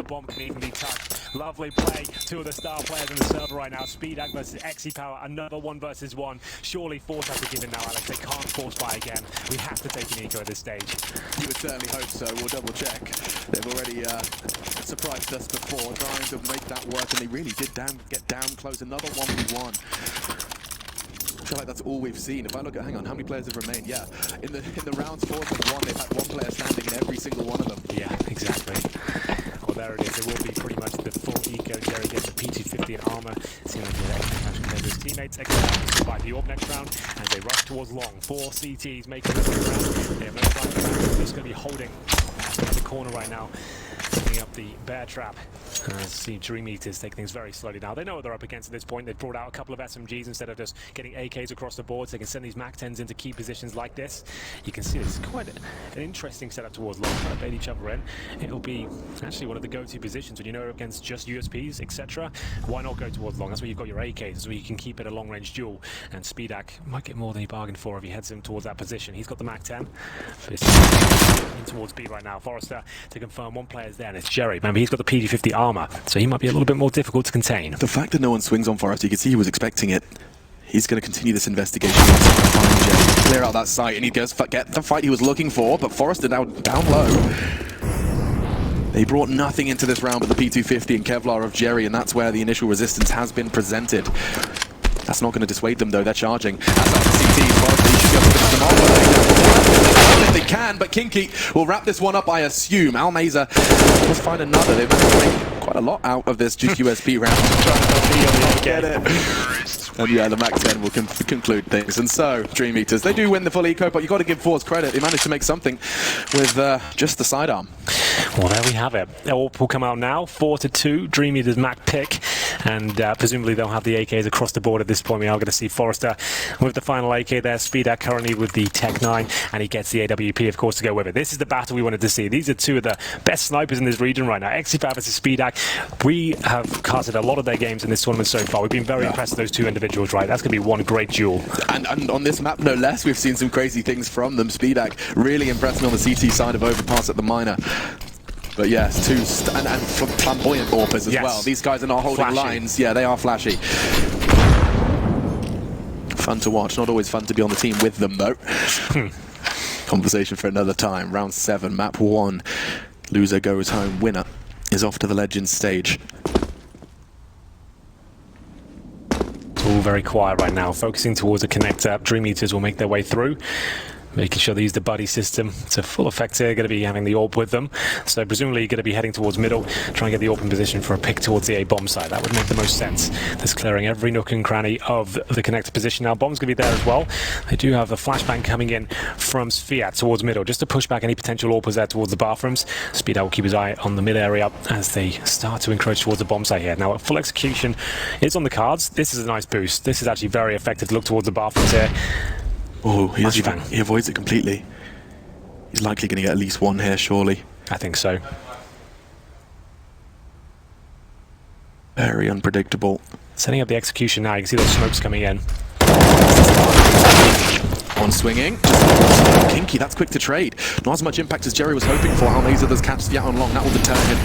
bomb can even be touched. Lovely play. Two of the star players in the server right now. SpeedAC versus XePower. Another 1 versus 1. Surely Force have to give in now, Alex. They can't force buy again. We have to take an eco at this stage. You would certainly hope so. We'll double check. They've already surprised us before, trying to make that work, and they really did get down close. Another 1v1. I feel like that's all we've seen. If I look at, hang on, how many players have remained? Yeah, in the rounds 4 and 1, they've had 1 player standing in every single one of them. Yeah, exactly. Well, there it is. It will be pretty much the full eco. Jerry gets the P250 and armor. Seems like he's actually compared to his teammates. XePower to survive the orb next round as they rush towards long. 4 CTs making it through round. They have no time for round. They're just going to be holding the corner right now, setting up the bear trap. See DreamEaters take things very slowly now. They know what they're up against at this point. They've brought out a couple of SMGs instead of just getting AKs across the board, so they can send these MAC-10s into key positions like this. You can see this is quite an interesting setup towards long, trying to bait each other in. It'll be actually one of the go-to positions when you know against just USPs, etc. Why not go towards long? That's where you've got your AKs, that's where you can keep it a long-range duel. And SpeedAC might get more than he bargained for if he heads him towards that position. He's got the MAC-10. In towards B right now. Forrester to confirm 1 player's there, and it's Jerry. Remember, he's got the PD-50 armor, so he might be a little bit more difficult to contain. The fact that no one swings on Forrester, you can see he was expecting it. He's going to continue this investigation. Clear out that site, and he goes get the fight he was looking for, but Forrester now down low. They brought nothing into this round but the P250 and Kevlar of Jerry, and that's where the initial resistance has been presented. That's not going to dissuade them, though. They're charging. That's out the CT. Forrester, you should be able to finish them off. If they can, but Kinky will wrap this one up, I assume. Almeza, let's find another. They've managed to make quite a lot out of this USP round. Get it. And yeah, the MAC-10 will conclude things. And so, DreamEaters, they do win the full eco, but you've got to give Force credit. They managed to make something with just the sidearm. Well, there we have it. AWP will come out now, 4-2. DreamEaters Mac pick, and presumably they'll have the AKs across the board at this point. We are going to see Forrester with the final AK there. SpeedAC currently with the Tech 9, and he gets the AWP, of course, to go with it. This is the battle we wanted to see. These are 2 of the best snipers in this region right now. XePower versus SpeedAC. We have casted a lot of their games in this tournament so far. We've been very impressed with those 2 individuals, right? That's going to be one great duel. And on this map, no less, we've seen some crazy things from them. SpeedAC really impressed me on the CT side of overpass at the minor. But yes, 2 and flamboyant AWPers as well. These guys are not holding lines. Yeah, they are flashy. Fun to watch. Not always fun to be on the team with them, though. Conversation for another time. Round 7, map 1. Loser goes home. Winner is off to the Legends stage. It's all very quiet right now. Focusing towards a connector. DreamEaters will make their way through. Making sure they use the buddy system to full effect here. Going to be having the AWP with them. So presumably going to be heading towards middle, trying to get the AWP in position for a pick towards the A-bomb site. That would make the most sense. That's clearing every nook and cranny of the connector position. Now bomb's going to be there as well. They do have a flashbang coming in from Sfiat towards middle, just to push back any potential AWPers there towards the bathrooms. SpeedAC will keep his eye on the mid area as they start to encroach towards the bomb site here. Now full execution is on the cards. This is a nice boost. This is actually very effective to look towards the bathrooms here. Oh, he avoids it completely. He's likely going to get at least 1 here, surely. I think so. Very unpredictable. Setting up the execution now. You can see those smokes coming in. On swinging. Kinky, that's quick to trade. Not as much impact as Jerry was hoping for. Almeza does catch Sfiat on long. That will deter him.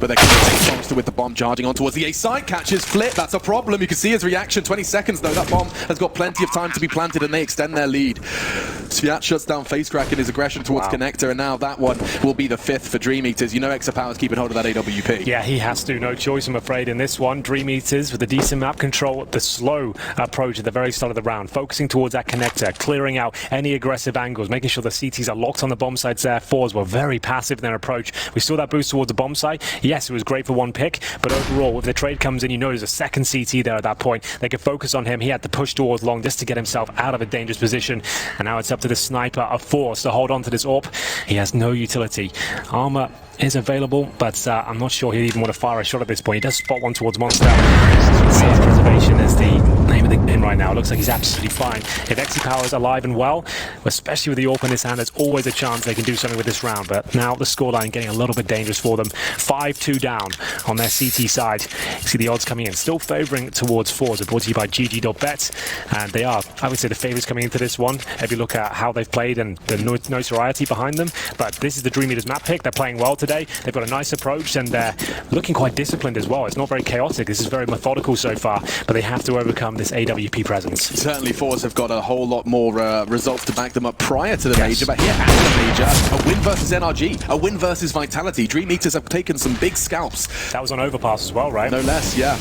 But they're going to take Forrester with the bomb charging on towards the A side. Catches Flip. That's a problem. You can see his reaction. 20 seconds though. That bomb has got plenty of time to be planted, and they extend their lead. Sfiat shuts down FaceCrack in his aggression towards Connector, and now that one will be the 5th for DreamEaters. You know XePower's keeping hold of that AWP. Yeah, he has to. No choice, I'm afraid, in this one. DreamEaters with a decent map control, the slow approach at the very start of the round, focusing towards that connector, clearing out any aggressive angles, making sure the CTs are locked on the bomb sites there. 4s were very passive in their approach. We saw that boost towards the bomb site. Yes, it was great for 1 pick, but overall, if the trade comes in, you know there's a second CT there at that point. They could focus on him. He had to push towards long just to get himself out of a dangerous position, and now it's up to the sniper of Force to hold on to this AWP. He has no utility. Armor is available, but I'm not sure he'd even want to fire a shot at this point. He does spot one towards Monster. Self-preservation is the name of the game. him right now. It looks like he's absolutely fine. If XE is alive and well, especially with the AWP in his hand, there's always a chance they can do something with this round. But now the scoreline getting a little bit dangerous for them. 5-2 down on their CT side. You see the odds coming in, still favouring towards fours. They're brought to you by GG.bet, and they are, I would say, the favourites coming into this one. If you look at how they've played and the notoriety behind them. But this is the DreamEaters map pick. They're playing well today. They've got a nice approach, and they're looking quite disciplined as well. It's not very chaotic. This is very methodical so far, but they have to overcome this AWP presence. Certainly, fours have got a whole lot more results to back them up prior to the major, but here at the major, a win versus NRG, a win versus Vitality. DreamEaters have taken some big scalps. That was on overpass as well, right? No less, yeah.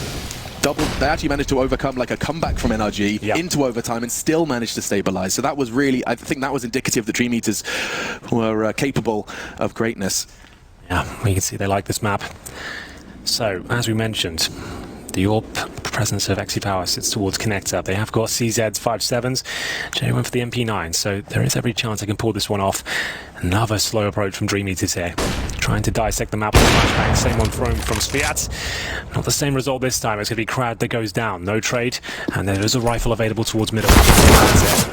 They actually managed to overcome like a comeback from NRG into overtime and still managed to stabilize. So that was really, I think that was indicative that DreamEaters were capable of greatness. Yeah, we can see they like this map. So, as we mentioned, the AWP presence of XE sits towards connector. They have got CZs 5.7s. Jay went for the MP9, so there is every chance they can pull this one off. Another slow approach from DreamEaters here. Trying to dissect the map with the flashbang. Same one thrown from Sviat. Not the same result this time. It's going to be Crowd that goes down. No trade. And there is a rifle available towards middle.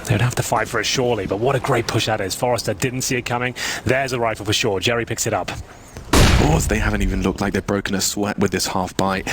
They would have to fight for it surely, but what a great push that is. Forrester didn't see it coming. There's a rifle for sure. Jerry picks it up. They haven't even looked like they've broken a sweat with this half bite.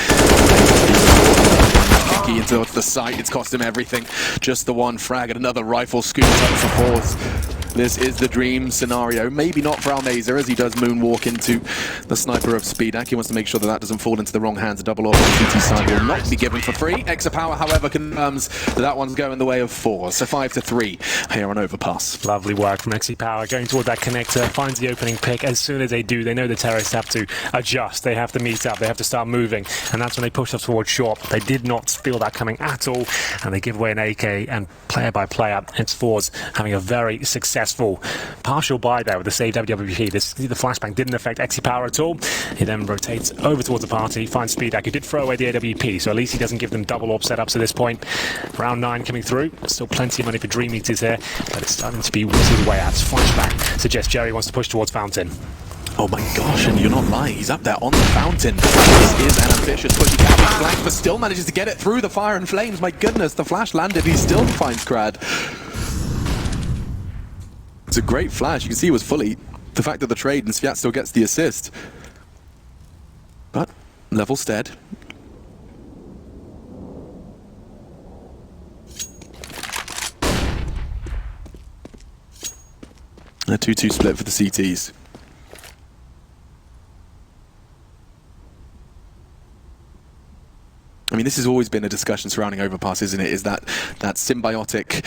Into the site, it's cost him everything. Just the one frag and another rifle scoops up for fourth. This is the dream scenario. Maybe not for Almeza as he does moonwalk into the sniper of Speedak. He wants to make sure that that doesn't fall into the wrong hands. A double off on the CT side will not be given for free. XE, however, confirms that one's going the way of fours. So 5-3 here on overpass. Lovely work from XE going toward that connector. Finds the opening pick. As soon as they do, they know the terrorists have to adjust. They have to meet up. They have to start moving. And that's when they push us towards short. They did not feel that coming at all. And they give away an AK. And player by player, it's fours having a very successful partial buy there with the save WWP. The flashbang didn't affect XE at all. He then rotates over towards the party, finds Speedak, who did throw away the AWP, so at least he doesn't give them double AWP setups at this point. Round 9 coming through. Still plenty of money for DreamEaters here, but it's starting to be whittled away at. Flashbang suggests Jerry wants to push towards Fountain. Oh my gosh, and you're not lying. He's up there on the fountain. This is an ambitious push. He can't be flanked, but still manages to get it through the fire and flames. My goodness, the flash landed. He still finds Crad. It's a great flash. You can see he was fully. The fact that the trade and Sviat still gets the assist. But level stead. A 2-2 split for the CTs. I mean, this has always been a discussion surrounding overpass, isn't it? Is that symbiotic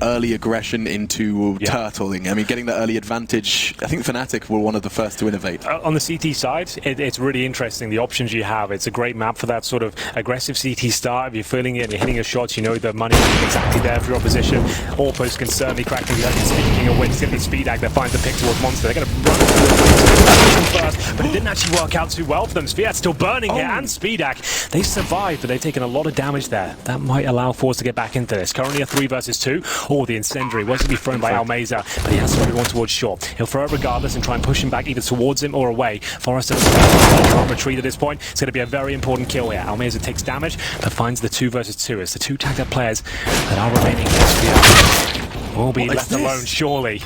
early aggression into turtling? I mean, getting the early advantage. I think Fnatic were one of the first to innovate. On the CT side, it's really interesting, the options you have. It's a great map for that sort of aggressive CT start. If you're feeling it and you're hitting your shots, you know the money is exactly there for your opposition. Orpos can certainly crack things up. Speaking of which, it's going to be Speedak that finds the pick towards Monster. They're going to run first, but it didn't actually work out too well for them. Sviat's still burning here, and Speedak. They survived, but they've taken a lot of damage there. That might allow Force to get back into this. Currently a 3 versus 2. Oh, the incendiary was to be thrown by Almeza, but he has to throw everyone towards short. He'll throw it regardless and try and push him back either towards him or away. Forrester can't retreat at this point. It's going to be a very important kill here. Almeza takes damage, but finds the 2 versus 2. It's the 2 tagged up players that are remaining here. Will be left alone, surely.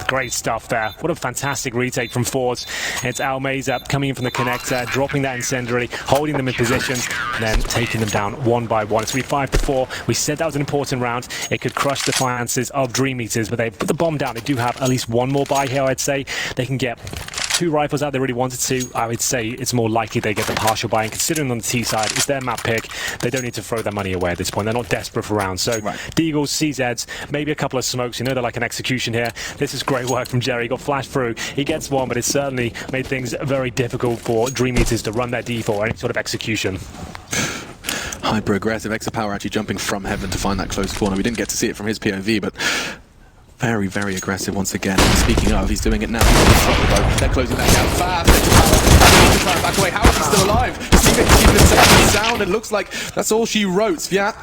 Great stuff there. What a fantastic retake from Fords. It's Almeza coming in from the connector, dropping that incendiary, holding them in position, and then taking them down one by one. It's going to be 5-4. We said that was an important round. It could crush the finances of DreamEaters, but they've put the bomb down. They do have at least one more buy here, I'd say. They can get 2 rifles out they really wanted to. I would say it's more likely they get the partial buy, and considering on the T side, it's their map pick. They don't need to throw their money away at this point. They're not desperate for rounds. So Deagles, CZs, maybe a couple of smokes. You know they're like an execution here. This is great work from Jerry. He got flashed through. He gets one, but it certainly made things very difficult for DreamEaters to run their D4 or any sort of execution. Hyper aggressive. XE actually jumping from heaven to find that close corner. We didn't get to see it from his POV, but very, very aggressive once again. Speaking of, he's doing it now. They're closing that gap fast. Back away. How is he still alive? Keeping down. It looks like that's all she wrote. Sviat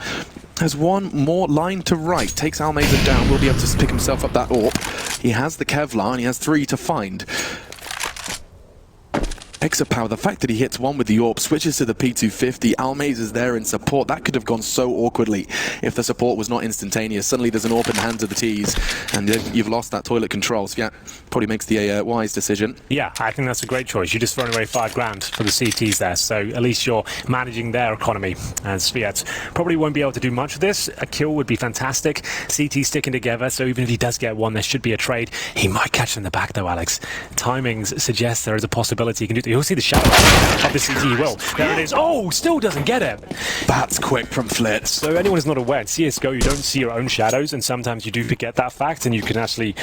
has one more line to write. Takes Almeza down. Will be able to pick himself up that AWP. He has the Kevlar and he has 3 to find. Exapower, the fact that he hits one with the AWP, switches to the P250, Almaze is there in support. That could have gone so awkwardly if the support was not instantaneous. Suddenly there's an AWP in the hands of the T's, and you've lost that toilet control. So yeah, probably makes the wise decision. Yeah, I think that's a great choice. You're just throwing away $5,000 for the CTs there, so at least you're managing their economy. And Sviat probably won't be able to do much of this. A kill would be fantastic. CT sticking together, so even if he does get one, there should be a trade. He might catch in the back though, Alex. Timings suggest there is a possibility he can do. You'll see the shadow of the CT. He will. There it is. Oh, still doesn't get it. That's quick from Flitz. So anyone who's not aware, in CSGO you don't see your own shadows, and sometimes you do forget that fact, and you can actually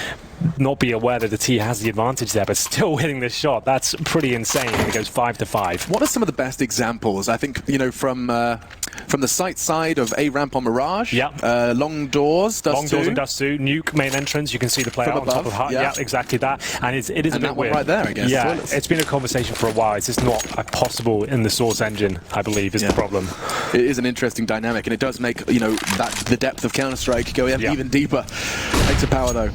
not be aware that the T has the advantage there, but still hitting this shot. That's pretty insane. It goes 5-5. What are some of the best examples? I think, you know, from the site side of A ramp on Mirage. Yeah. Long doors, Dust 2. Long doors and Dust 2. Nuke main entrance. You can see the player From on top above, of hut. yeah. Yeah, exactly that. And it is And a bit that one weird. right there, I guess. Yeah, Toilets. it's been a conversation for a while. It's just not possible in the Source engine, I believe, is the problem. It is an interesting dynamic, and it does make, you know, the depth of Counter-Strike go even deeper. Exapower though,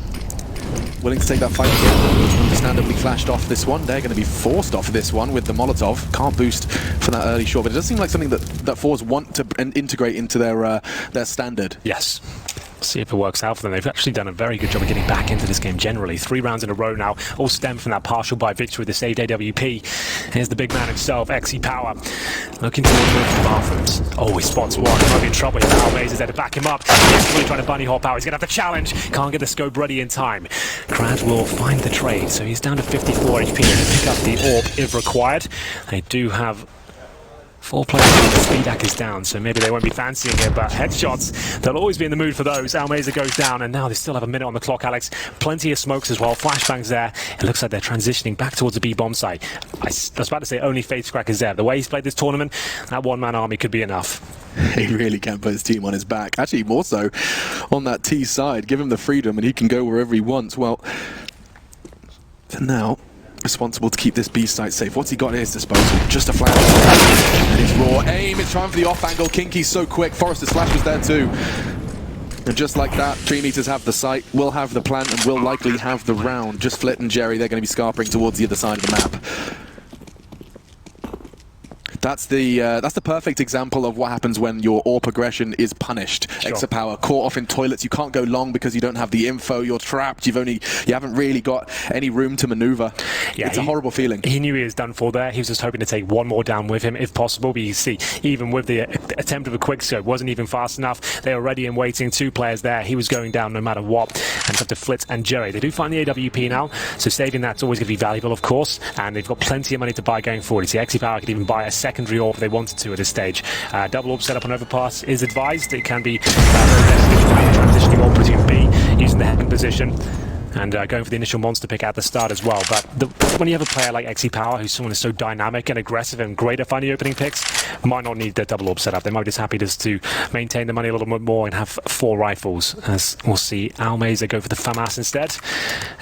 willing to take that fight again. Understandably flashed off this one. They're going to be forced off this one with the Molotov. Can't boost for that early shot, but it does seem like something that Fours want to integrate into their standard. Yes. See if it works out for them. They've actually done a very good job of getting back into this game generally. 3 rounds in a row now, all stem from that partial buy victory with the saved AWP. Here's the big man himself, Power, looking towards the bathrooms. Oh, he spots one. He might be in trouble here. Almaze is there to back him up. He's really trying to bunny hop out. He's going to have the challenge. Can't get the scope ready in time. Crad will find the trade, so he's down to 54 HP to pick up the AWP if required. They do have 4 players, the speed hack is down, so maybe they won't be fancying it, but headshots, they'll always be in the mood for those. Almaze goes down, and now they still have a minute on the clock, Alex. Plenty of smokes as well, flashbangs there. It looks like they're transitioning back towards the B-bomb site. I was about to say only FaceCrack is there. The way he's played this tournament, that one-man army could be enough. He really can put his team on his back. Actually, more so on that T side. Give him the freedom, and he can go wherever he wants. Well, for now, responsible to keep this B site safe. What's he got at his disposal? Just a flash. And his raw aim. It's trying for the off angle. Kinky's so quick. Forrester's flash was there too. And just like that, DreamEaters have the site, will have the plant, and will likely have the round. Just Flit and Jerry, they're going to be scarpering towards the other side of the map. That's the perfect example of what happens when your AWP aggression is punished. Sure. Exapower caught off in toilets. You can't go long because you don't have the info. You're trapped. You haven't really got any room to maneuver. Yeah, it's a horrible feeling. He knew he was done for there. He was just hoping to take one more down with him if possible. But you see, even with the attempt of a quick scope, wasn't even fast enough. They were ready and waiting. 2 players there. He was going down no matter what. And it's up to Flitz and Jerry. They do find the AWP now, so saving that's always going to be valuable, of course. And they've got plenty of money to buy going forward. You see, Exapower could even buy a secondary AWP if they wanted to at this stage. Double AWP setup on overpass is advised. It can be transitioning AWP between B, using the head position, and going for the initial monster pick at the start as well. But when you have a player like Power, who's someone who's so dynamic and aggressive and great at finding opening picks, might not need the double AWP setup. They might be just happy just to maintain the money a little bit more and have 4 rifles. As we'll see, Almaze go for the FAMAS instead.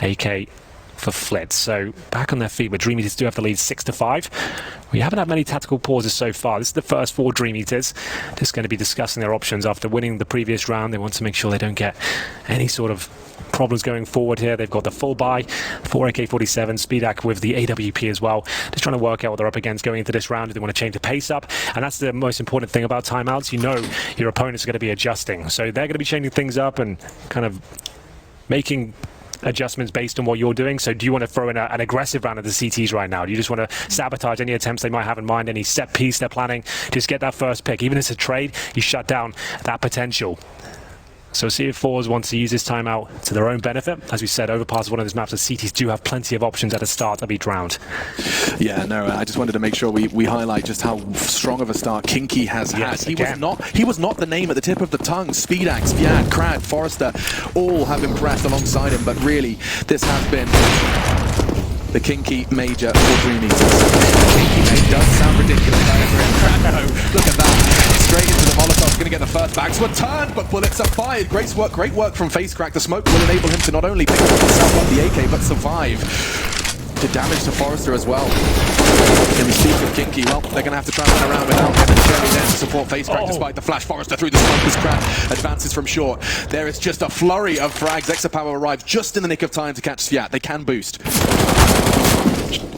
AK for Flit. So back on their feet, but DreamEaters do have the lead 6-5. We haven't had many tactical pauses so far. This is the first 4 DreamEaters. Just going to be discussing their options after winning the previous round. They want to make sure they don't get any sort of problems going forward here. They've got the full buy, 4 AK-47, speed hack with the AWP as well. Just trying to work out what they're up against going into this round if they want to change the pace up. And that's the most important thing about timeouts. You know your opponents are going to be adjusting. So they're going to be changing things up and kind of making adjustments based on what you're doing. So do you want to throw in an aggressive round of the CTs right now? Do you just want to sabotage any attempts they might have in mind, any set piece they're planning? Just get that first pick. Even if it's a trade, you shut down that potential. So see if Fours wants to use this timeout to their own benefit. As we said, Overpass is one of those maps that CTs do have plenty of options at the start of each round. Yeah, no, I just wanted to make sure we highlight just how strong of a start Kinky has had. He was not the name at the tip of the tongue. Speedax, Viad, Crad, Forrester, all have impressed alongside him, but really, this has been the Kinky Major for DreamEaters. Kinky Major does sound ridiculous, however, look at that. Straight into the Molotov, going to get the first bags were turned, but bullets are fired. Great work from FaceCrack. The smoke will enable him to not only pick up himself up the AK, but survive. The damage to Forrester as well. In the speed of Kinky, well, they're going to have to try and run around without him, and Jerry then to support FaceCrack despite the flash. Forrester through the smoke as Crad advances from short. There is just a flurry of frags. Exapower arrives just in the nick of time to catch Sviat. They can boost.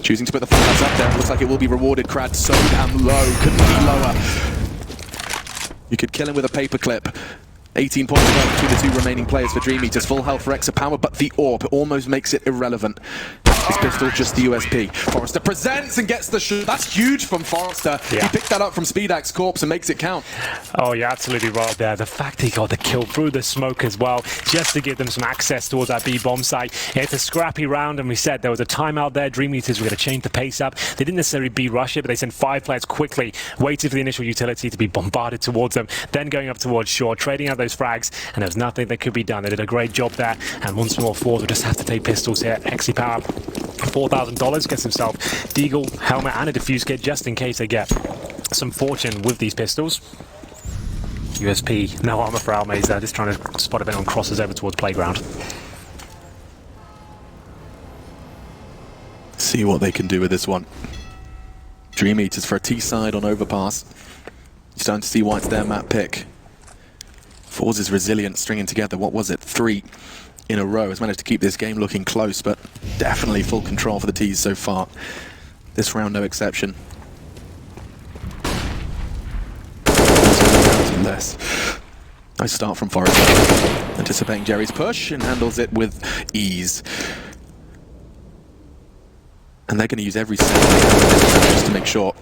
Choosing to put the flash up there. Looks like it will be rewarded. Crad so damn low. Couldn't be lower. You could kill him with a paperclip. 18 points above between the two remaining players for DreamEaters. Full health for Extra Power, but the AWP almost makes it irrelevant. His pistol, just the USP. Forrester presents and gets the shot. That's huge from Forrester. Yeah. He picked that up from SpeedAx's corpse and makes it count. Oh, you're absolutely right there. The fact he got the kill through the smoke as well, just to give them some access towards that B bomb site. It's a scrappy round, and we said there was a timeout there. DreamEaters were going to change the pace up. They didn't necessarily B-rush it, but they sent 5 players quickly, waited for the initial utility to be bombarded towards them, then going up towards shore, trading out those frags, and there was nothing that could be done. They did a great job there, and once more, Force will just have to take pistols here. XC Power, $4,000, gets himself Deagle, helmet, and a defuse kit just in case they get some fortune with these pistols. USP, no armor for Almaza, just trying to spot a bit on crosses over towards playground. See what they can do with this one. DreamEaters for a T-side on overpass. You're starting to see why it's their map pick. Force is resilient, stringing together, what was it, 3 in a row. Has managed to keep this game looking close, but definitely full control for the T's so far. This round, no exception. Less. Nice start from Forrester. Anticipating Jerry's push and handles it with ease. And they're going to use every second just to make sure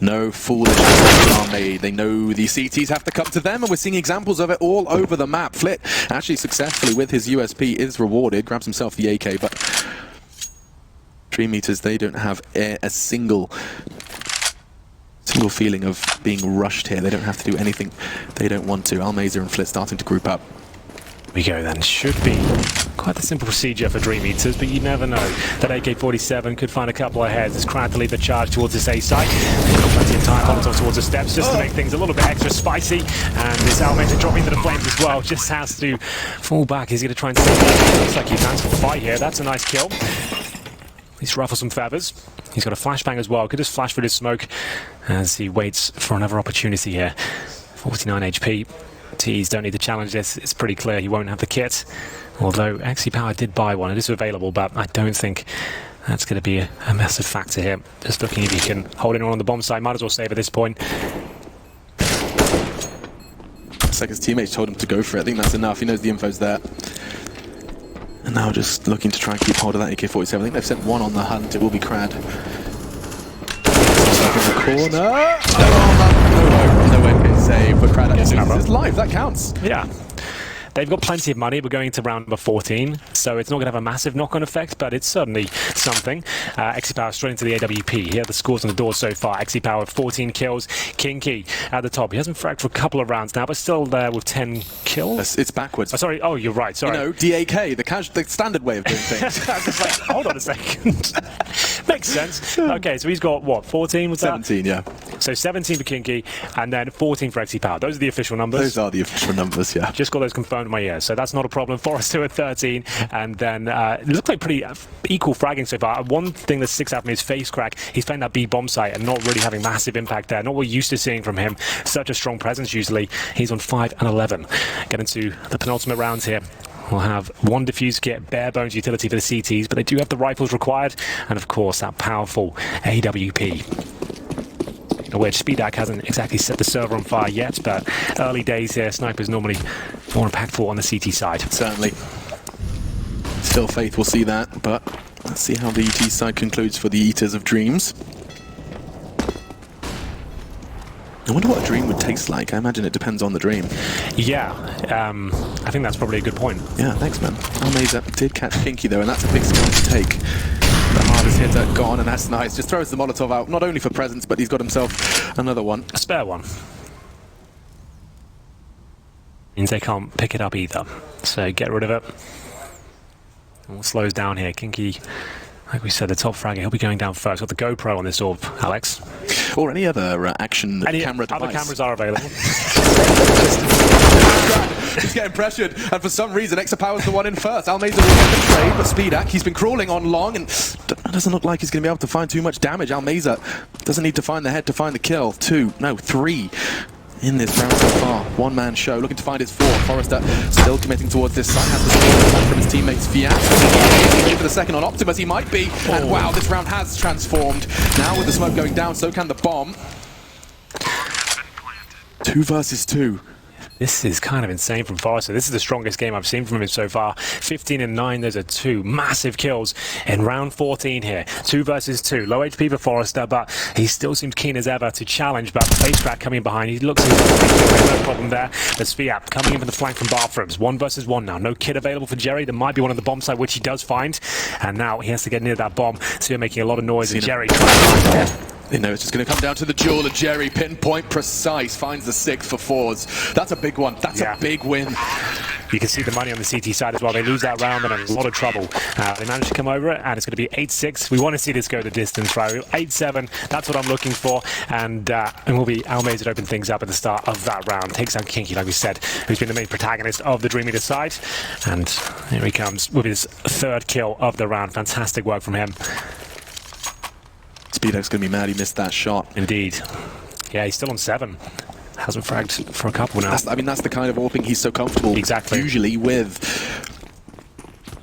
no foolish mistakes are made. They know the CTs have to come to them, and we're seeing examples of it all over the map. Flit, actually successfully with his USP, is rewarded. Grabs himself the AK, but DreamEaters, they don't have a single feeling of being rushed here. They don't have to do anything they don't want to. Almaza and Flit starting to group up. We go then. Should be quite a simple procedure for DreamEaters, but you never know. That AK-47 could find a couple of heads. It's Crad to lead the charge towards this A site. They've got plenty of time on towards the steps just to make things a little bit extra spicy. And this Almaza dropping into the flames as well. Just has to fall back. He's going to try and save that. Looks like he's answered the fight here. That's a nice kill. He's ruffled some feathers. He's got a flashbang as well. Could just flash through his smoke as he waits for another opportunity here. 49 HP. T's don't need to challenge this. It's pretty clear he won't have the kit. Although XC Power did buy one. It is available, but I don't think that's going to be a massive factor here. Just looking if he can hold anyone on the bomb site. Might as well save at this point. It's like his teammates told him to go for it. I think that's enough. He knows the info's there. And now just looking to try and keep hold of that AK-47. I think they've sent one on the hunt. It will be Crad. Stuck in the corner. No way save, but Crad is live. That counts. Yeah. They've got plenty of money. We're going to round number 14, so it's not going to have a massive knock-on effect, but it's certainly something. XC Power straight into the AWP. Here are the scores on the door so far. XC Power 14 kills. Kinky at the top. He hasn't fragged for a couple of rounds now, but still there with 10 kills. It's backwards. Oh, sorry. Oh, you're right. Sorry. You know, DAK, the standard way of doing things. I was just like, hold on a second. Makes sense. Okay, so he's got, what, 14 was that? 17, yeah. So 17 for Kinky, and then 14 for XC Power. Those are the official numbers. Those are the official numbers, yeah. Just got those confirmed in my ear, so that's not a problem. Forrester at 13, and then it looks like pretty equal fragging so far. One thing that sticks out from his face crack, he's found that B bomb site and not really having massive impact there. Not what we're used to seeing from him. Such a strong presence usually. He's on 5 and 11. Getting to the penultimate rounds here. We'll have one defuse kit, bare bones utility for the CTs, but they do have the rifles required, and of course that powerful AWP. Which SpeedAx hasn't exactly set the server on fire yet, but early days here, snipers normally more impactful on the CT side. Certainly. Still Faith will see that, but let's see how the ET side concludes for the Eaters of Dreams. I wonder what a dream would taste like. I imagine it depends on the dream. Yeah, I think that's probably a good point. Yeah, thanks, man. Almaza did catch Kinky, though, and that's a big skill to take. The hardest hitter gone, and that's nice. Just throws the Molotov out, not only for presents, but he's got himself another one. A spare one. Means they can't pick it up either. So get rid of it. All slows down here. Kinky, like we said, the top fragger, he'll be going down first. Got the GoPro on this orb, Alex. Or any other action camera device. Other cameras are available. He's getting pressured, and for some reason, Extra Power's the one in first. Almaza will get the trade, but SpeedAx, he's been crawling on long, and doesn't look like he's going to be able to find too much damage. Almaza doesn't need to find the head to find the kill. 2, no, 3. in this round so far. One-man show, looking to find his fourth. Forrester still committing towards this side, has the support from his teammates. Fiat ready for the second on Optimus, he might be. And wow, this round has transformed. Now with the smoke going down, so can the bomb. 2 versus 2. This is kind of insane from Forrester. This is the strongest game I've seen from him so far. 15-9, those are 2 massive kills in round 14 here. 2 versus 2. Low HP for Forrester, but he still seems keen as ever to challenge. But face crack coming behind. He looks no problem there. There's Fiat coming in from the flank from bathrooms. 1 versus 1 now. No kit available for Jerry. There might be one on the bomb site, which he does find. And now he has to get near that bomb. So you're making a lot of noise. And Jerry trying to find it. They know it's just going to come down to the duel, and Jerry, pinpoint precise, finds the 6th for Fours. That's a big one. That's a big win. You can see the money on the CT side as well. They lose that round and in a lot of trouble. They managed to come over it, and it's going to be 8-6. We want to see this go the distance, right? 8-7, that's what I'm looking for. And will be Almays that open things up at the start of that round. Takes down Kinky, like we said, who's been the main protagonist of the DreamEaters side. And here he comes with his 3rd kill of the round. Fantastic work from him. Speedok's going to be mad he missed that shot. Indeed. Yeah, he's still on 7. Hasn't fragged for a couple now. That's the kind of AWPing he's so comfortable usually with.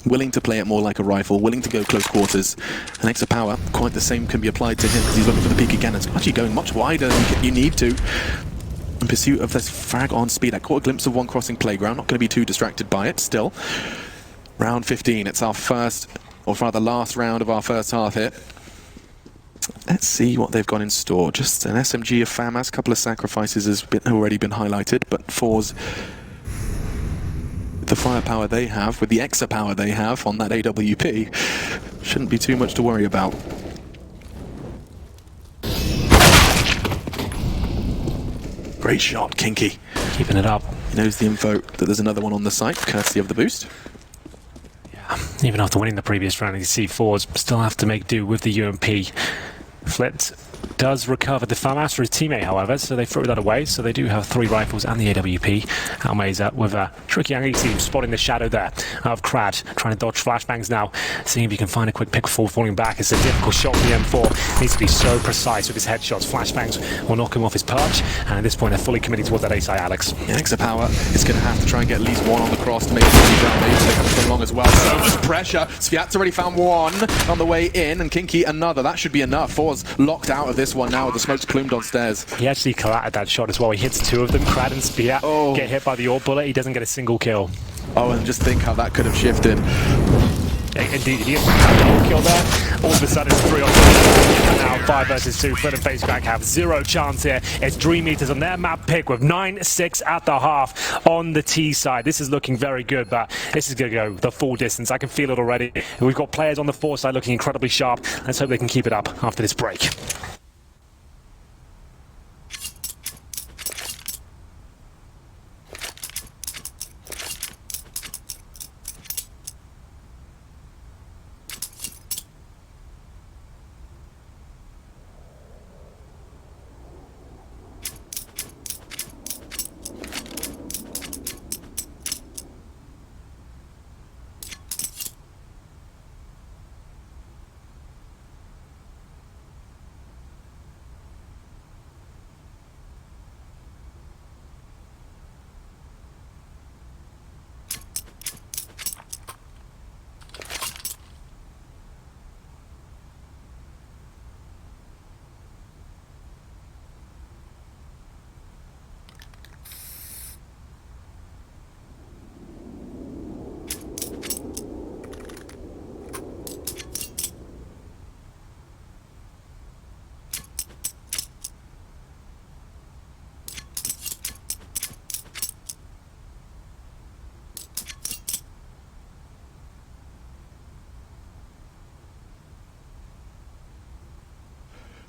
Willing to play it more like a rifle, willing to go close quarters. And extra power, quite the same can be applied to him because he's looking for the peak again. It's actually going much wider than you need to. In pursuit of this frag on speed. I caught a glimpse of one crossing playground, not going to be too distracted by it still. Round 15, it's our first, or rather last round of our first half here. Let's see what they've got in store. Just an SMG of FAMAS, a couple of sacrifices has already been highlighted, but Fours, the firepower they have, with the extra power they have on that AWP, shouldn't be too much to worry about. Great shot, Kinky. Keeping it up. He knows the info that there's another one on the site, courtesy of the boost. Even after winning the previous round, you see Fours still have to make do with the UMP. Flipped does recover the FAMAS for his teammate, however, so they threw that away. So they do have 3 rifles and the AWP. Almeza with a tricky angle. You see him spotting the shadow there of Crad, trying to dodge flashbangs now, seeing if he can find a quick pick before falling back. It's a difficult shot from the M4. Needs to be so precise with his headshots. Flashbangs will knock him off his perch, and at this point they're fully committing towards that A side, Alex. Yeah, extra power is going to have to try and get at least 1 on the cross to make it easy down. Maybe they come along as well. So much pressure. Sviat's already found 1 on the way in, and Kinky another. That should be enough. Fours locked out of this one now with the smoke's plumed on stairs. He actually collided that shot as well. He hits 2 of them. Crad and Spiat get hit by the AWP bullet. He doesn't get a single kill. Oh, and just think how that could have shifted. Indeed, he didn't have a double kill there. All of a sudden, it's 3 on 2. And now 5 versus 2. Flint and Facecrack have 0 chance here. It's DreamEaters on their map pick with 9-6 at the half on the T side. This is looking very good, but this is going to go the full distance. I can feel it already. We've got players on the 4 side looking incredibly sharp. Let's hope they can keep it up after this break.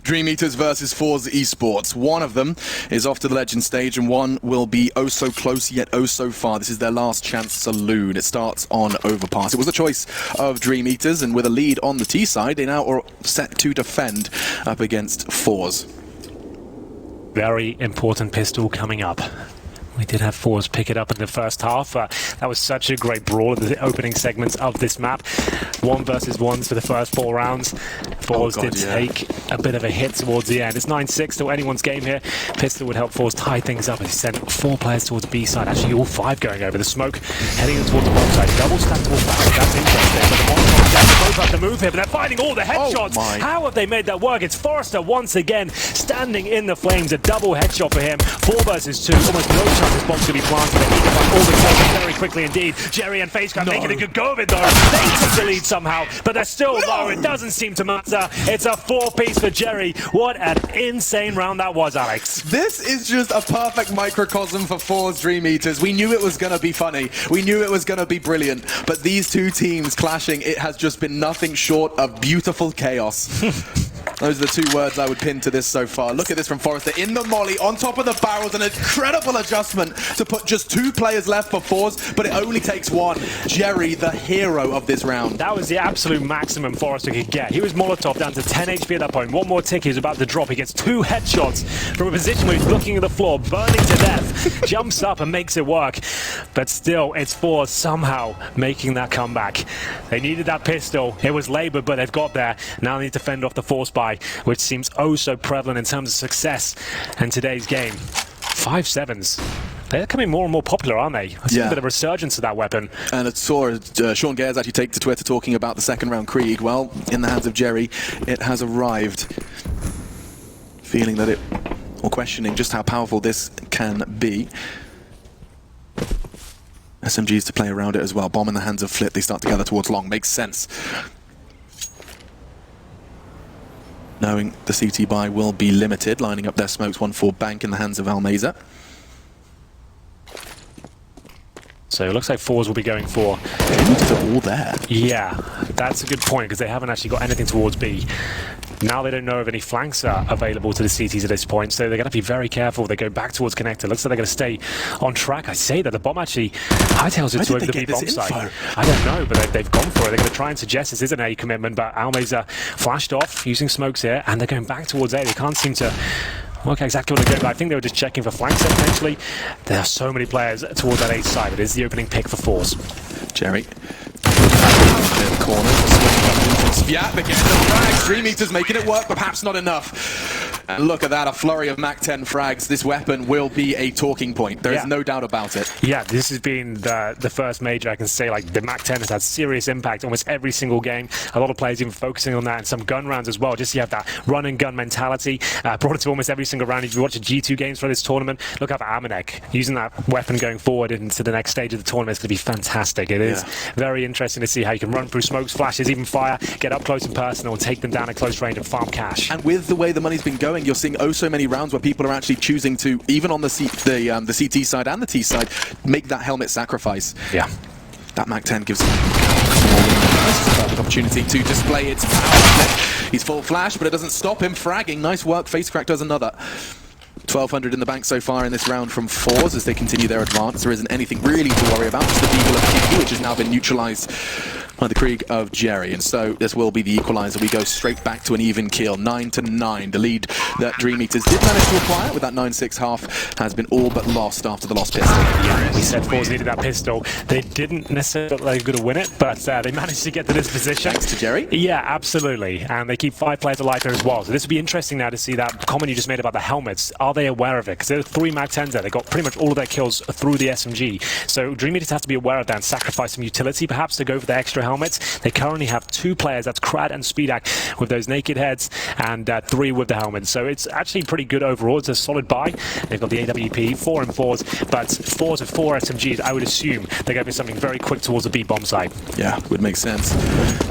DreamEaters versus Fours Esports. One of them is off to the legend stage, and one will be oh so close yet oh so far. This is their last chance saloon. It starts on Overpass. It was a choice of DreamEaters, and with a lead on the T side, they now are set to defend up against Fours. Very important pistol coming up. We did have Force pick it up in the first half. That was such a great brawl in the opening segments of this map. 1 versus 1s for the first 4 rounds. Force did take a bit of a hit towards the end. It's 9-6 to anyone's game here. Pistol would help Force tie things up as he sent 4 players towards B side. Actually, all 5 going over the smoke, heading towards the bomb side. Double stack towards Barry. That's interesting. But the bomb both have to move here, but they're finding all the headshots. How have they made that work? It's Forrester once again standing in the flames. A double headshot for him. 4 versus 2. Almost no chance this bomb's going to be planted. They need to find all the kills very quickly indeed. Jerry and FaceCraft making a good go of it though. They take the lead somehow, but they're still low. It doesn't seem to matter. It's a 4-piece for Jerry. What an insane round that was, Alex. This is just a perfect microcosm for Four's DreamEaters. We knew it was going to be funny. We knew it was going to be brilliant. But these two teams clashing, it has just been nothing short of beautiful chaos. Those are the 2 words I would pin to this so far. Look at this from Forrester in the molly, on top of the barrels, an incredible adjustment to put just 2 players left for Fours, but it only takes 1. Jerry, the hero of this round. That was the absolute maximum Forrester could get. He was Molotov down to 10 HP at that point. 1 more tick, he was about to drop. He gets 2 headshots from a position where he's looking at the floor, burning to death. Jumps up and makes it work. But still, it's Force somehow making that comeback. They needed that pistol. It was labored, but they've got there. Now they need to fend off the Force buy, which seems oh so prevalent in terms of success in today's game. 5-7s. They're becoming more and more popular, aren't they? I see a bit of resurgence of that weapon. And I saw Sean Gares actually take to Twitter talking about the 2nd round Krieg. Well, in the hands of Jerry, it has arrived. Feeling that or questioning just how powerful this can be. SMGs to play around it as well. Bomb in the hands of Flit. They start together towards long. Makes sense. Knowing the CT buy will be limited, lining up their smokes. 1-4 bank in the hands of Almeza. So it looks like Fours will be going for... They're all there. Yeah, that's a good point, because they haven't actually got anything towards B. Now they don't know if any flanks are available to the CTs at this point, so they're going to be very careful. They go back towards connector. Looks like they're going to stay on track. I say that the bomb actually hightails it to over the B bomb site. I don't know, but they've gone for it. They're going to try and suggest this is an A commitment, but Almeza flashed off using smokes here, and they're going back towards A. They can't seem to work out exactly what they're doing. I think they were just checking for flanks potentially. There are so many players towards that A side. It is the opening pick for Force. Jerry. Corner, Sviat again, the frags. DreamEaters making it work, but perhaps not enough. And look at that, a flurry of MAC-10 frags. This weapon will be a talking point. There is no doubt about it. Yeah, this has been the first major, I can say, like the MAC-10 has had serious impact almost every single game. A lot of players even focusing on that, and some gun rounds as well. Just so you have that run and gun mentality. Brought it to almost every single round. If you watch the G2 games for this tournament, look out for Amanek. Using that weapon going forward into the next stage of the tournament is going to be fantastic. It is very interesting to see how you can run through smokes, flashes, even fire, get up close and personal, and take them down at close range and farm cash. And with the way the money's been going, you're seeing oh so many rounds where people are actually choosing to, even on the CT side and the T side, make that helmet sacrifice. Yeah. That MAC-10 gives him a perfect opportunity to display its power. He's full flash, but it doesn't stop him fragging. Nice work. FaceCraft does another. 1,200 in the bank so far in this round from Fours as they continue their advance. There isn't anything really to worry about. It's the Beagle of Kiki, which has now been neutralized by the Krieg of Jerry. And so this will be the equalizer. We go straight back to an even kill, 9-9. The lead that DreamEaters did manage to acquire with that 9-6 half has been all but lost after the lost pistol. Yeah, we said Fours needed that pistol. They didn't necessarily look like they were going to win it, but they managed to get to this position. Thanks to Jerry. Yeah, absolutely. And they keep 5 players alive there as well. So this will be interesting now to see that comment you just made about the helmets. Are they aware of it? Because there are 3 MAC-10s there. They got pretty much all of their kills through the SMG. So DreamEaters have to be aware of that and sacrifice some utility perhaps to go for the extra helmets. They currently have 2 players, that's Krad and Speedak, with those naked heads, and 3 with the helmets. So it's actually pretty good overall. It's a solid buy. They've got the AWP, 4 and 4s, but 4s with 4 SMGs, I would assume they're going to be something very quick towards the B bomb side. Yeah, would make sense.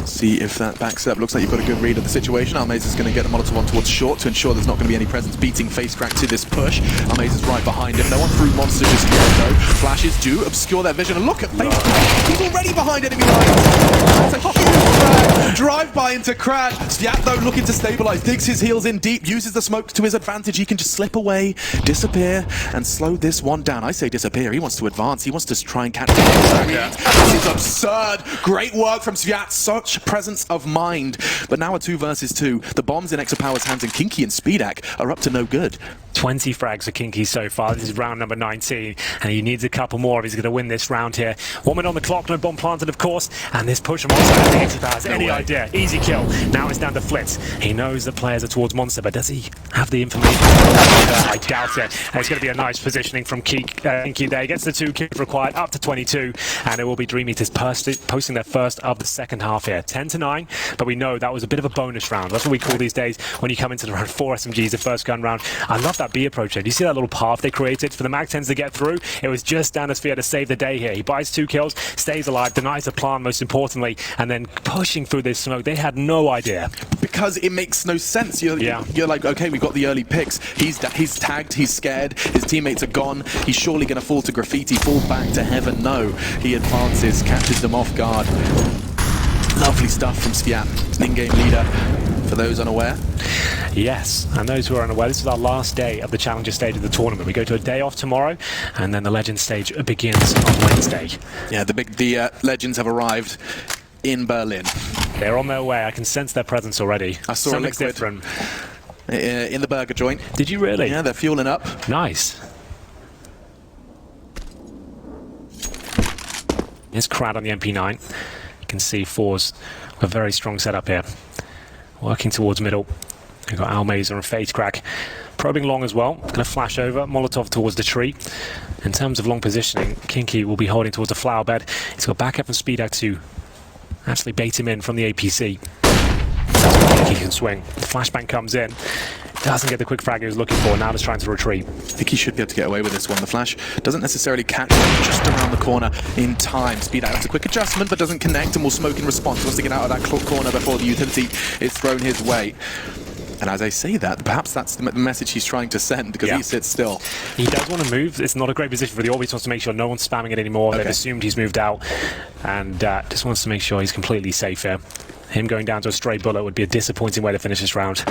See if that backs up. Looks like you've got a good read of the situation. Almeza's going to get the Molotov on towards short to ensure there's not going to be any presence beating FaceCrack to this push. Almeza's right behind him. No one through Monster just yet, though. Flashes do obscure their vision. And look at FaceCrack. He's already behind enemy lines. That's a huge frag. Drive-by into Krad. Sviat, though, looking to stabilize. Digs his heels in deep. Uses the smoke to his advantage. He can just slip away, disappear, and slow this one down. I say disappear. He wants to advance. He wants to try and catch him. This is absurd. Great work from Sviat. Such presence of mind. But now a 2 versus 2. The bombs in Exapower's hands and Kinky and Speedak are up to no good. 20 frags for Kinky so far. This is round number 19, and he needs a couple more if he's going to win this round here. 1 minute on the clock, no bomb planted, of course, and this push from Monster, I don't think he has any idea. Easy kill. Now it's down to Flitz. He knows the players are towards Monster, but does he have the information? I doubt it. And it's going to be a nice positioning from Kinky there. He gets the 2 kills required, up to 22, and it will be DreamEaters posting their first of the second half here. 10-9, but we know that was a bit of a bonus round. That's what we call these days when you come into the round 4 SMGs, the first gun round. I love that B approach there. Do you see that little path they created for the Mag 10s to get through? It was just Danosphere to save the day here. He buys 2 kills, stays alive, denies the plant most importantly, and then pushing through this smoke. They had no idea. Because it makes no sense. You're like, okay, we got the early picks. He's tagged, he's scared, his teammates are gone. He's surely going to fall to graffiti, fall back to heaven. No, he advances, catches them off guard. Lovely stuff from Sviat, an in-game leader, for those unaware. Yes, and those who are unaware, this is our last day of the Challenger stage of the tournament. We go to a day off tomorrow, and then the Legend stage begins on Wednesday. Yeah, the Legends have arrived in Berlin. They're on their way. I can sense their presence already. I saw something's different. In the burger joint. Did you really? Yeah, they're fueling up. Nice. Here's Crad on the MP9. You can see Fours a very strong setup here. Working towards middle. We've got Almazer and Fade Crack. Probing long as well. Going to flash over. Molotov towards the tree. In terms of long positioning, Kinky will be holding towards the flower bed. He's got backup from Speedak to actually bait him in from the APC. That's where Kinky can swing. The flashbang comes in. Doesn't get the quick frag he was looking for. Now he's trying to retreat. I think he should be able to get away with this one. The flash doesn't necessarily catch him just around the corner in time. Speedak has a quick adjustment but doesn't connect and will smoke in response. He wants to get out of that corner before the utility is thrown his way. And as I say that, perhaps that's the message he's trying to send, because he sits still. He does want to move. It's not a great position for the Orb. He wants to make sure no one's spamming it anymore. Okay. They've assumed he's moved out, and just wants to make sure he's completely safe here. Him going down to a stray bullet would be a disappointing way to finish this round.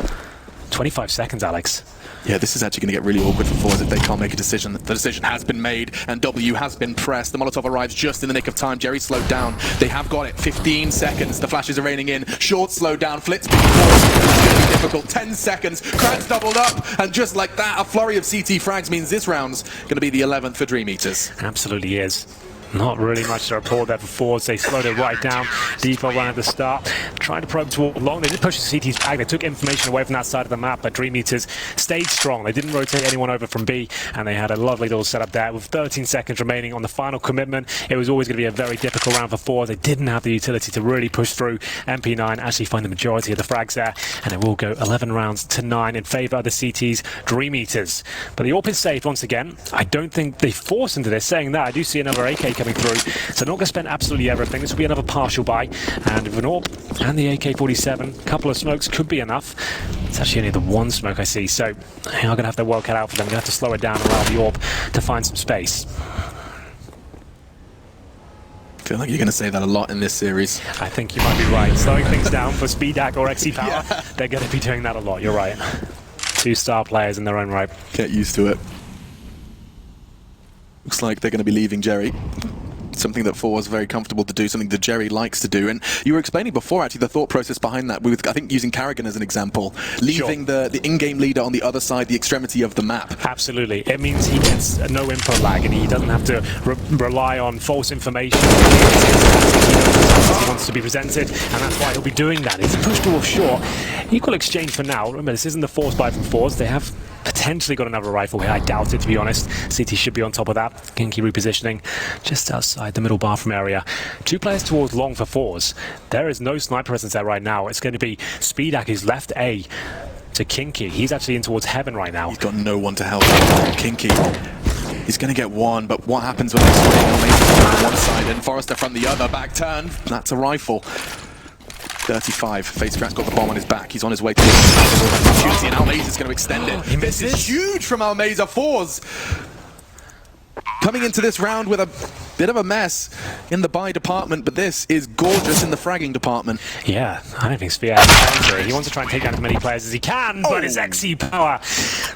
25 seconds, Alex. Yeah, this is actually going to get really awkward for Fours if they can't make a decision. The decision has been made, and W has been pressed. The Molotov arrives just in the nick of time. Jerry slowed down. They have got it. 15 seconds. The flashes are raining in. Short slowed down. Flitz being forced. It's going to be difficult. 10 seconds. Cracks doubled up, and just like that, a flurry of CT frags means this round's going to be the 11th for DreamEaters. Absolutely is. Not really much to report there for Fours. They slowed it right down. Default run at the start. Trying to probe toward long. They did push the CTs back. They took information away from that side of the map, but DreamEaters stayed strong. They didn't rotate anyone over from B, and they had a lovely little setup there. With 13 seconds remaining on the final commitment, it was always going to be a very difficult round for Fours. They didn't have the utility to really push through. MP9 actually find the majority of the frags there, and it will go 11 rounds to 9 in favour of the CT's DreamEaters. But the AWP is safe once again. I don't think they force into this. Saying that, I do see another AK coming through, so not going to spend absolutely everything. This will be another partial buy, and with an AWP and the AK-47, a couple of smokes could be enough. It's actually only the one smoke I see, so they are going to have their work cut out for them. They're going to have to slow it down around the AWP to find some space. I feel like you're going to say that a lot in this series. I think you might be right. Slowing things down for Speedak or XE Power, they're going to be doing that a lot. You're right. 2 star players in their own right. Get used to it. Looks like they're going to be leaving Jerry. Something that Four was very comfortable to do, something that Jerry likes to do. And you were explaining before, actually, the thought process behind that, with, I think, using Carrigan as an example, leaving the in-game leader on the other side, the extremity of the map. Absolutely. It means he gets no input lag, and he doesn't have to rely on false information. He wants to be presented, and that's why he'll be doing that. He's pushed off short. Equal exchange for now. Remember, this isn't the force buy from Fours. They have potentially got another rifle here. I doubt it, to be honest. CT should be on top of that. Kinky repositioning just outside the middle bathroom area. 2 players towards long for Fours. There is no sniper presence there right now. It's going to be Speedak who's left A to Kinky. He's actually in towards heaven right now. He's got no one to help him. Kinky. He's going to get one, but what happens when they swing? Almazer from one side and Forrester from the other. Back turn. That's a rifle. 35. Facecrack's got the bomb on his back. He's on his way to the opportunity, and Almazer's going to extend it. This is huge from Almazer. Fours coming into this round with a Bit of a mess in the buy department, but this is gorgeous in the fragging department. Yeah, I don't think Spear has it. He wants to try and take down as many players as he can, but it's XE power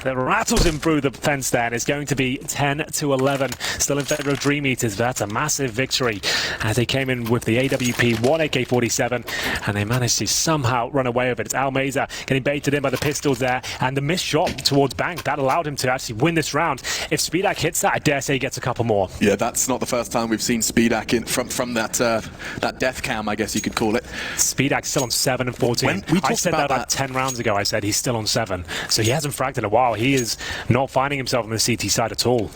that rattles him through the fence there, and it's going to be 10-11. Still in favor of DreamEaters, but that's a massive victory as they came in with the AWP, one AK-47, and they managed to somehow run away with it. It's Almeza getting baited in by the pistols there, and the missed shot towards Bank, that allowed him to actually win this round. If Speedak hits that, I dare say he gets a couple more. Yeah, that's not the first time we've seen Speedak in from that death cam, I guess you could call it. Speedak's still on 7 and 14. I said that about 10 rounds ago. I said he's still on 7. So he hasn't fragged in a while. He is not finding himself on the CT side at all.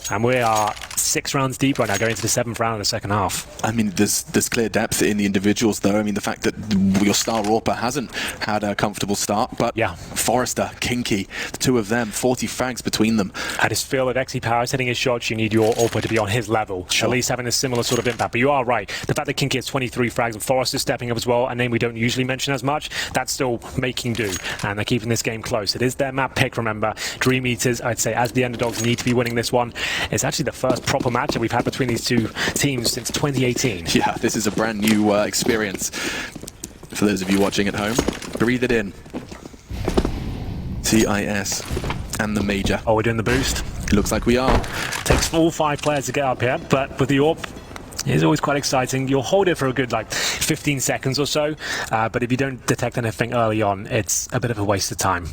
And we are 6 rounds deep right now, going into the 7th round of the second half. I mean, there's clear depth in the individuals, though. I mean, the fact that your star Orpa hasn't had a comfortable start, but yeah, Forrester, Kinky, the two of them, 40 frags between them. I just feel that XE Power is hitting his shots. You need your Orpa to be on his level, at least having a similar sort of impact. But you are right. The fact that Kinky has 23 frags and Forrester stepping up as well, a name we don't usually mention as much, that's still making do. And they're keeping this game close. It is their map pick, remember. DreamEaters, I'd say, as the underdogs, need to be winning this one. It's actually the first proper match that we've had between these two teams since 2018. Yeah, this is a brand new experience for those of you watching at home. Breathe it in. CIS and the major. Oh, we're doing the boost? It looks like we are. Takes all 5 players to get up here, but with the AWP, it's always quite exciting. You'll hold it for a good 15 seconds or so, but if you don't detect anything early on, it's a bit of a waste of time.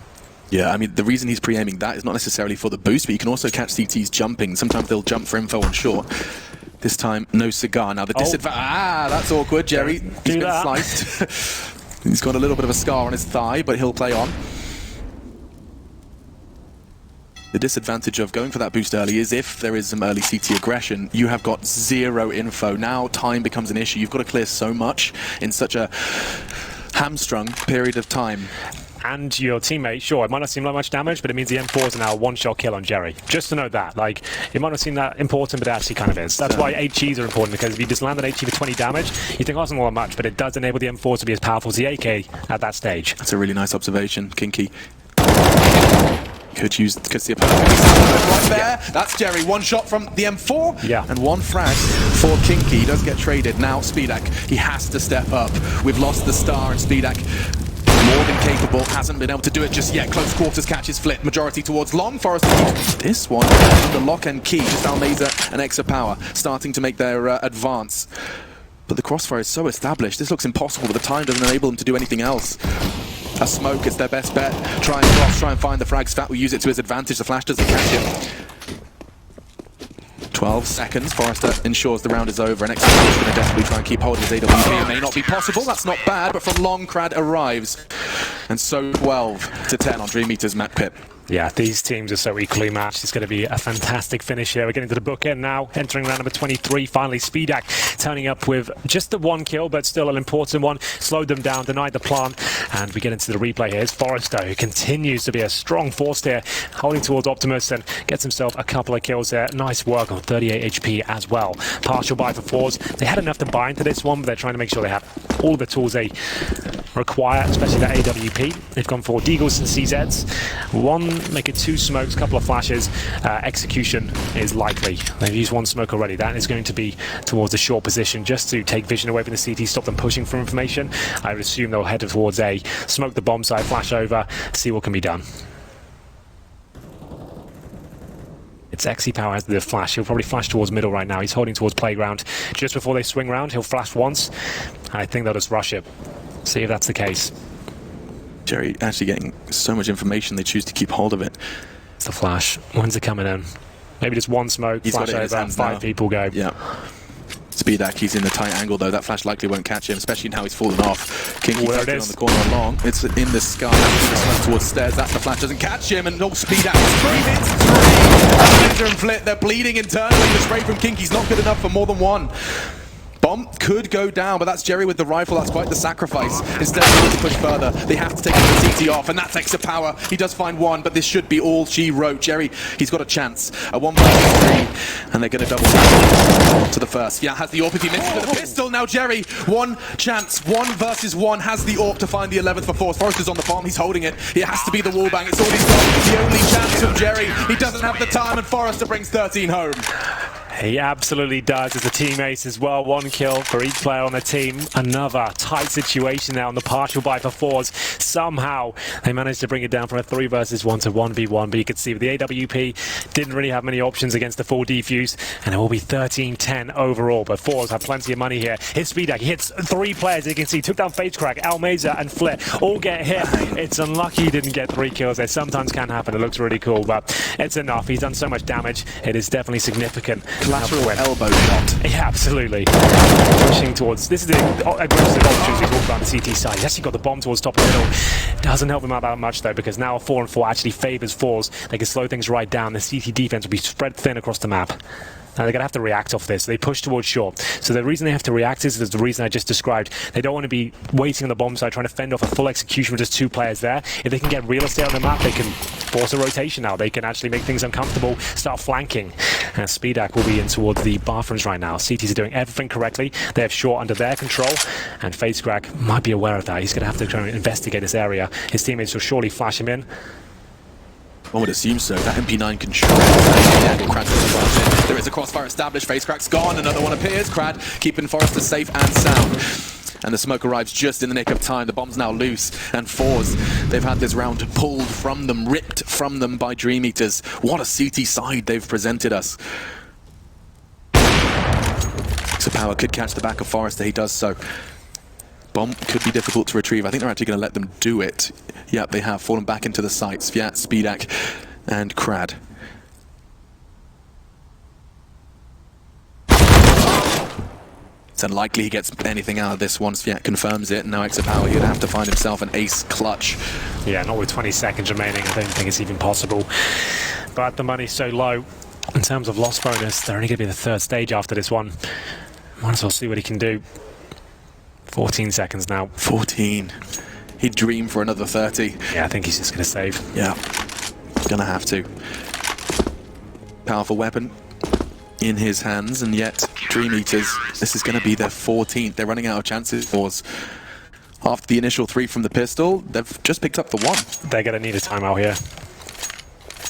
Yeah, I mean, the reason he's pre-aiming that is not necessarily for the boost, but you can also catch CTs jumping. Sometimes they'll jump for info on short. This time, no cigar. Now, the disadvantage... Ah, that's awkward, Jerry. He's been sliced. He's got a little bit of a scar on his thigh, but he'll play on. The disadvantage of going for that boost early is if there is some early CT aggression, you have got 0 info. Now, time becomes an issue. You've got to clear so much in such a hamstrung period of time. And your teammate, sure, it might not seem like much damage, but it means the M4s are now a one-shot kill on Jerry. Just to know that. It might not seem that important, but it actually kind of is. That's why HEs are important, because if you just land an HE for 20 damage, you think, oh, it's not that much, but it does enable the M4s to be as powerful as the AK at that stage. That's a really nice observation, Kinky. Could see a perfect right there. Yeah. That's Jerry. 1 shot from the M4, and 1 frag for Kinky. He does get traded. Now, Speedak, he has to step up. We've lost the star, and Speedak, more than capable, hasn't been able to do it just yet. Close quarters catches Flit, majority towards long. Forrester keeps this one under lock and key. Just Almeza and XE Power starting to make their advance. But the crossfire is so established, this looks impossible, but the time doesn't enable them to do anything else. A smoke is their best bet. Try and cross, try and find the frags. Fat will use it to his advantage. The flash doesn't catch him. 12 seconds. Forrester ensures the round is over, and XE is going to desperately try and keep hold of his AWP. It may not be possible. That's not bad, but from long, Crad arrives. And so 12-10 on DreamEaters map pit. Yeah, these teams are so equally matched. It's going to be a fantastic finish here. We're getting to the bookend now, entering round number 23. Finally, Speedak turning up with just the 1 kill, but still an important one. Slowed them down, denied the plant, and we get into the replay. Here's Forrester, who continues to be a strong force here, holding towards Optimus and gets himself a couple of kills there. Nice work on 38 HP as well. Partial buy for 4s. They had enough to buy into this one, but they're trying to make sure they have all the tools they require, especially that AWP. They've gone for Deagles and CZs. 1, make it 2 smokes, couple of flashes. Execution is likely. They've used 1 smoke already. That is going to be towards a short position just to take vision away from the CT, stop them pushing for information. I would assume they'll head towards A, smoke the bomb site, flash over, see what can be done. It's XE Power has the flash. He'll probably flash towards middle right now. He's holding towards playground. Just before they swing round, he'll flash once. I think they'll just rush it. See if that's the case. Jerry actually getting so much information, they choose to keep hold of it. It's the flash. When's it coming in? Maybe just 1 smoke, flash over, 5 people go. Yeah. Speedak, he's in the tight angle though. That flash likely won't catch him, especially now he's fallen off. Kinky on the corner long. It's in the sky. That's towards stairs. That's the flash doesn't catch him, and Speedak 3 hits, 3. Ninja and Flit, they're bleeding internally. The spray from Kinky's not good enough for more than 1. Bomb could go down, but that's Jerry with the rifle. That's quite the sacrifice. Instead, they need to push further. They have to take the CT off, and that's XE Power. He does find 1, but this should be all she wrote. Jerry, he's got a chance. A 1 versus 3, and they're going to double to the first. Yeah, has the AWP. If he misses with the pistol, now Jerry, 1 chance. 1 versus 1 has the AWP to find the 11th for Force. Forrester's on the bomb. He's holding it. It has to be the wall bang. It's all he's got. The only chance of Jerry. He doesn't have the time, and Forrester brings 13 home. He absolutely does. As a teammate as well. 1 kill for each player on the team. Another tight situation now on the partial buy for fours. Somehow they managed to bring it down from a 3 versus 1 to 1v1. But you could see with the AWP, didn't really have many options against the full defuse. And it will be 13-10 overall. But fours have plenty of money here. His SpeedAC, he hits 3 players. You can see, took down FaceCrack, Almeza and Flit. All get hit. It's unlucky he didn't get 3 kills. There sometimes can happen. It looks really cool, but it's enough. He's done so much damage. It is definitely significant. Lateral elbow shot. Yeah, absolutely. Pushing towards... This is the aggressive options we talked about on the CT side. He's actually got the bomb towards top of the middle. Doesn't help him out that much, though, because now a 4-on-4 actually favours fours. They can slow things right down. The CT defense will be spread thin across the map. Now they're going to have to react off this. They push towards short. So the reason they have to react is the reason I just described. They don't want to be waiting on the bomb side, trying to fend off a full execution with just 2 players there. If they can get real estate on the map, they can force a rotation now. They can actually make things uncomfortable, start flanking. And SpeedAC will be in towards the bathrooms right now. CTs are doing everything correctly. They have short under their control. And FaceCrack might be aware of that. He's going to have to try and investigate this area. His teammates will surely flash him in. One would assume so. That MP9 can shred. Yeah, there is a crossfire established. FaceCrack's gone. Another one appears. Crad keeping Forrester safe and sound. And the smoke arrives just in the nick of time. The bomb's now loose. And fours, they've had this round pulled from them, ripped from them by DreamEaters. What a CT side they've presented us. Power could catch the back of Forrester. He does so. Bomb could be difficult to retrieve. I think they're actually going to let them do it. Yep, they have fallen back into the sights. Sviat, SpeedAC, and Crad. It's unlikely he gets anything out of this one. Sviat confirms it. Now Power, he'd have to find himself an ace clutch. Yeah, not with 20 seconds remaining. I don't think it's even possible. But the money's so low. In terms of loss bonus, they're only going to be the 3rd stage after this one. Might as well see what he can do. 14 seconds now. 14. He'd dream for another 30. Yeah, I think he's just going to save. Yeah, gonna have to. Powerful weapon in his hands, and yet DreamEaters, this is going to be their 14th. They're running out of chances. After the initial 3 from the pistol, they've just picked up the 1. They're going to need a timeout here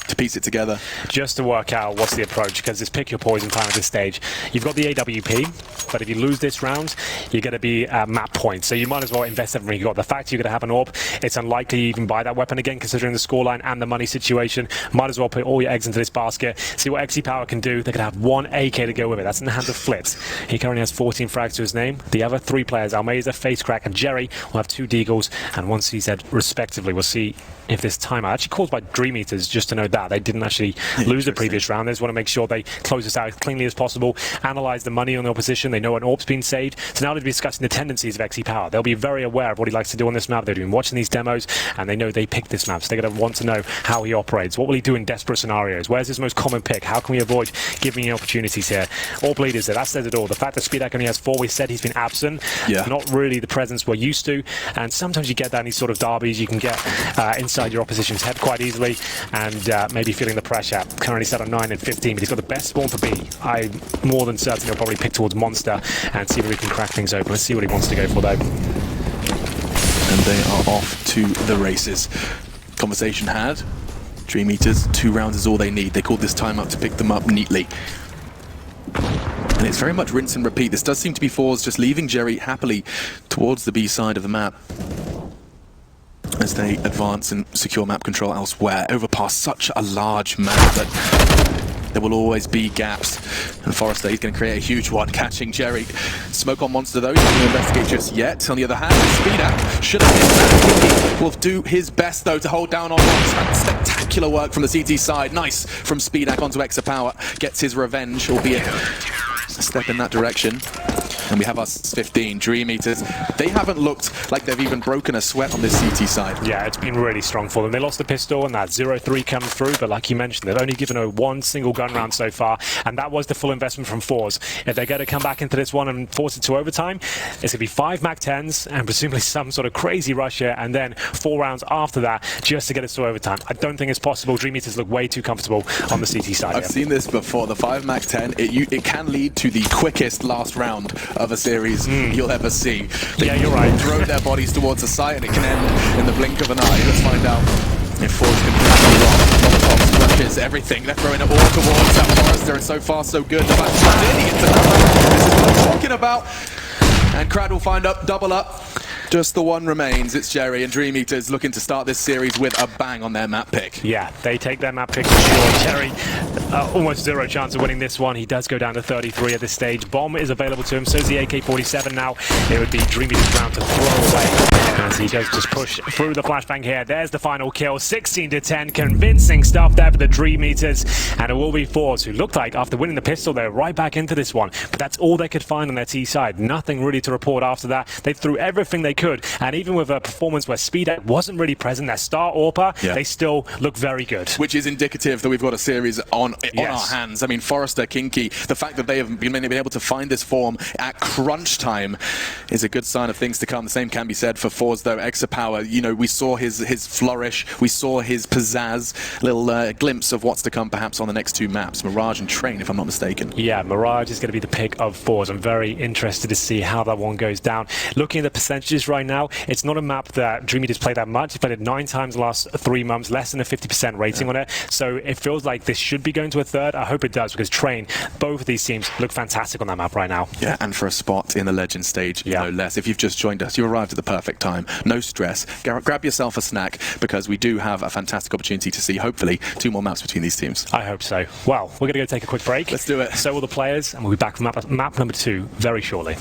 to piece it together. Just to work out what's the approach, because it's pick your poison time at this stage. You've got the AWP, but if you lose this round, you're going to be map points. So you might as well invest everything you got. The fact you're going to have an AWP, it's unlikely you even buy that weapon again, considering the scoreline and the money situation. Might as well put all your eggs into this basket. See what Power can do. They could have 1 AK to go with it. That's in the hands of Flitz. He currently has 14 frags to his name. The other 3 players, Almeza, FaceCrack, and Jerry, will have 2 deagles and 1 CZ respectively. We'll see if this timeout, actually caused by DreamEaters, just to know that they didn't actually lose the previous round. They just want to make sure they close this out as cleanly as possible, analyze the money on the opposition. They know an AWP's been saved, so now they're discussing the tendencies of Power. They'll be very aware of what he likes to do on this map. They've been watching these demos, and they know they picked this map, so they're going to want to know how he operates. What will he do in desperate scenarios? Where's his most common pick? How can we avoid giving opportunities here? AWP leaders there, that says it all. The fact that SpeedAC only has 4, we said he's been absent. Yeah. Not really the presence we're used to, and sometimes you get that in these sort of derbies. You can get inside your opposition's head quite easily, and maybe feeling the pressure. Currently set on 9 and 15, but he's got the best spawn for B. I'm more than certain he'll probably pick towards Monster and see where he can crack things open. Let's see what he wants to go for, though. And they are off to the races. Conversation had. DreamEaters, 2 rounds is all they need. They called this timeout to pick them up neatly. And it's very much rinse and repeat. This does seem to be fours just leaving Jerry happily towards the B side of the map as they advance and secure map control elsewhere, over past such a large map that there will always be gaps. And Forrester, he's going to create a huge one, catching Jerry. Smoke on Monster, though, he's not going to investigate just yet. On the other hand, SpeedAC should have hit that. Will do his best, though, to hold down on Monster. Spectacular work from the CT side. Nice from SpeedAC onto Power. Gets his revenge, albeit a step in that direction. And we have our 15 DreamEaters. They haven't looked like they've even broken a sweat on this CT side. Yeah, it's been really strong for them. They lost the pistol and that 0-3 coming through, but like you mentioned, they've only given her 1 single gun round so far, and that was the full investment from fours. If they're going to come back into this one and force it to overtime, it's going to be 5 MAC-10s and presumably some sort of crazy rush here, and then 4 rounds after that just to get us to overtime. I don't think it's possible. DreamEaters look way too comfortable on the CT side. I've seen this before. The 5 MAC-10, it can lead to the quickest last round of a series you'll ever see. Yeah, you're right. Throw their bodies towards the site and it can end in the blink of an eye. Let's find out if Forge can do that. changes everything. They're throwing it all towards that Forrester, and so far so good. The match is in, he gets the number. This is what I'm talking about. And Crad will find up, double up. Just the one remains. It's Jerry, and DreamEaters looking to start this series with a bang on their map pick. Yeah, they take their map pick for sure. Jerry, almost zero chance of winning this one. He does go down to 33 at this stage. Bomb is available to him, so is the AK-47 now. It would be DreamEaters' round to throw away as he does just push through the flashbang here. There's the final kill, 16 to 10. Convincing stuff there for the DreamEaters, and it will be Force, who looked like after winning the pistol, they're right back into this one. But that's all they could find on their T side. Nothing really to report after that. They threw everything they could, and even with a performance where Speed wasn't really present, their star AWPer, they still look very good. Which is indicative that we've got a series on our hands. I mean, Forrester, Kinky, the fact that they have been able to find this form at crunch time is a good sign of things to come. The same can be said for Force, though. Exapower, you know, we saw his flourish, we saw his pizzazz, little glimpse of what's to come perhaps on the next two maps, Mirage and Train, if I'm not mistaken. Yeah, Mirage is going to be the pick of Force. I'm very interested to see how that one goes down. Looking at the percentages right now, it's not a map that DreamEaters play that much. They played it 9 times the last 3 months, less than a 50% rating on it. So it feels like this should be going to a third. I hope it does, because Train, both of these teams look fantastic on that map right now. Yeah, and for a spot in the Legend stage, no less. If you've just joined us, you arrived at the perfect time. No stress. Grab yourself a snack, because we do have a fantastic opportunity to see, hopefully, 2 more maps between these teams. I hope so. Well, we're going to go take a quick break. Let's do it. So will the players, and we'll be back for map number 2 very shortly.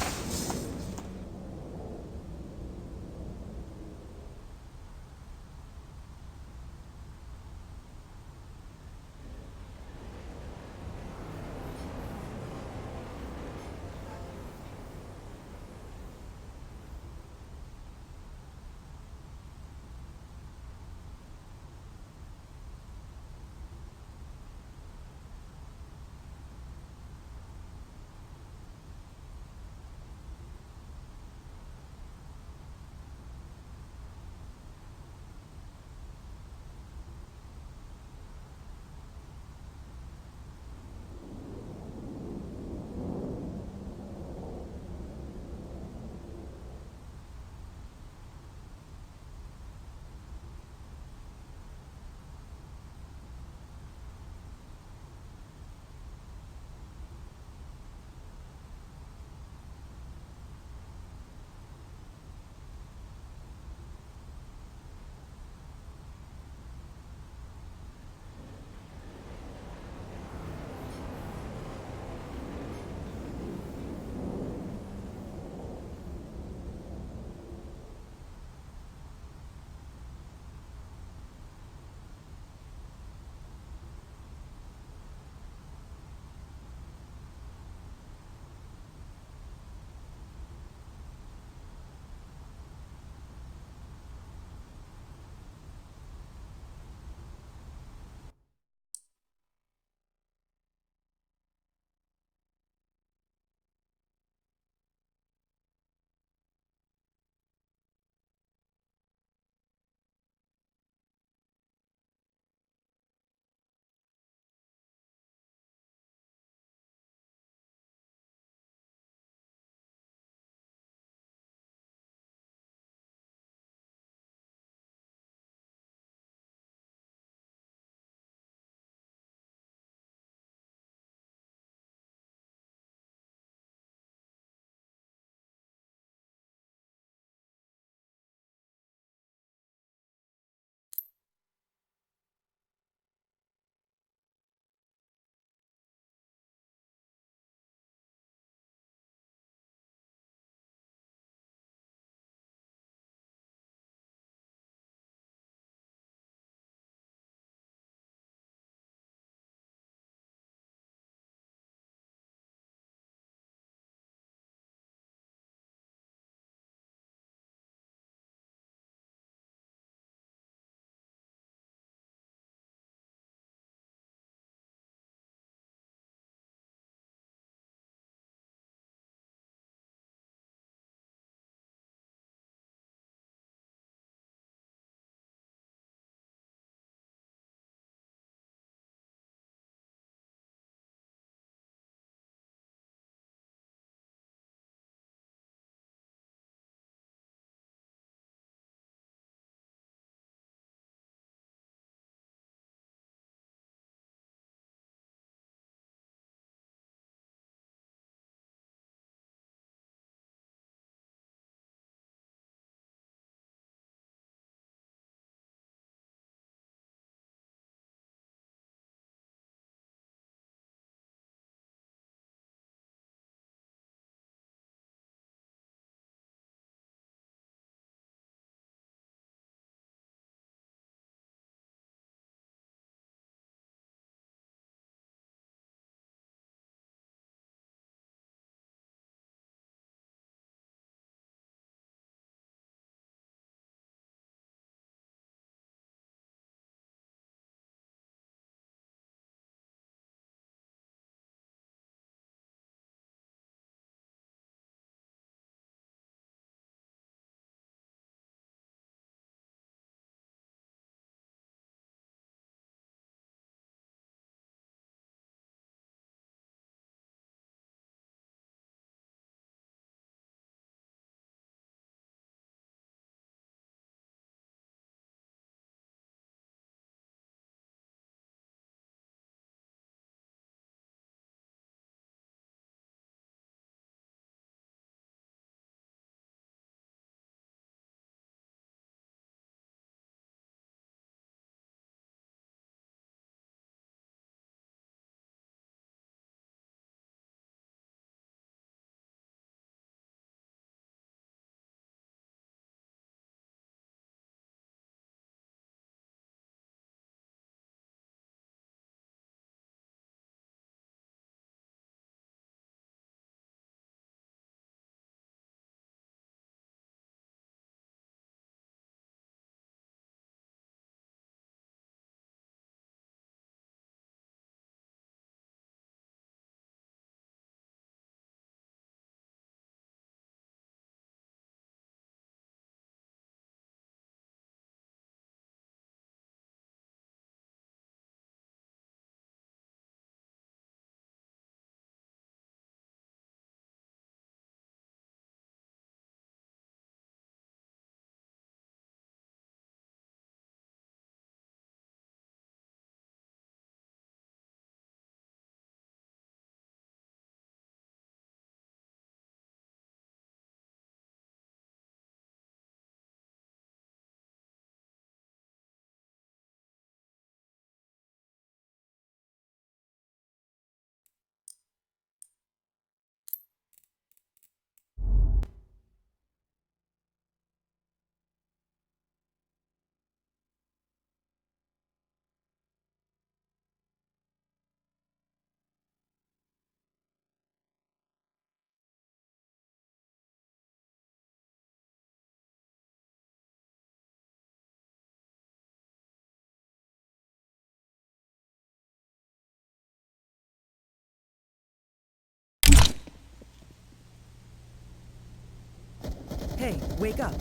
Hey, wake up.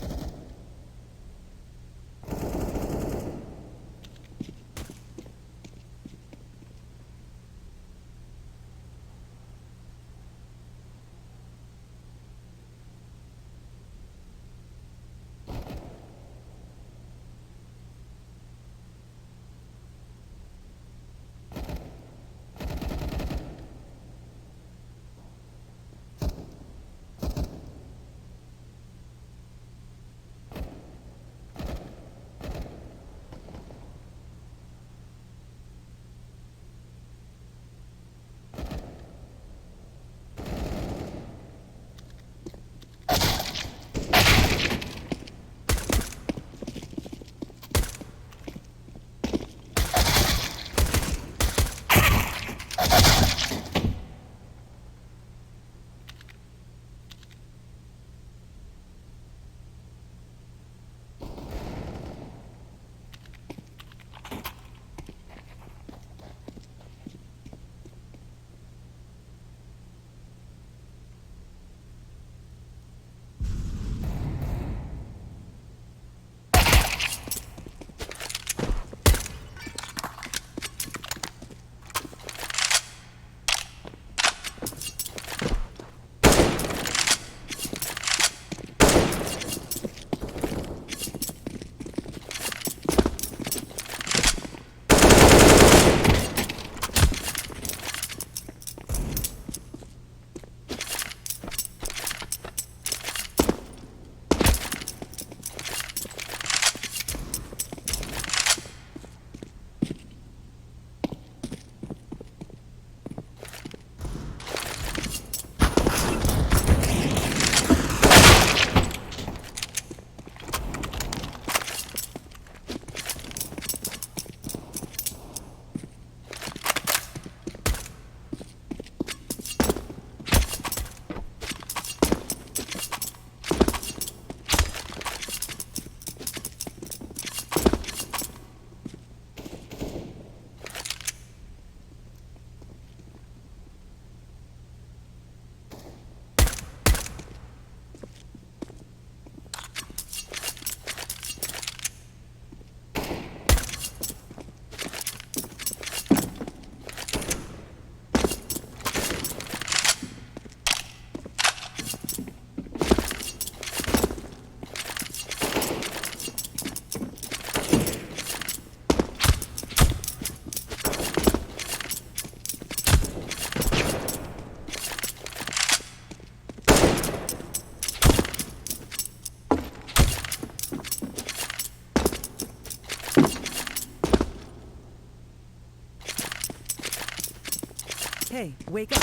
Hey, wake up.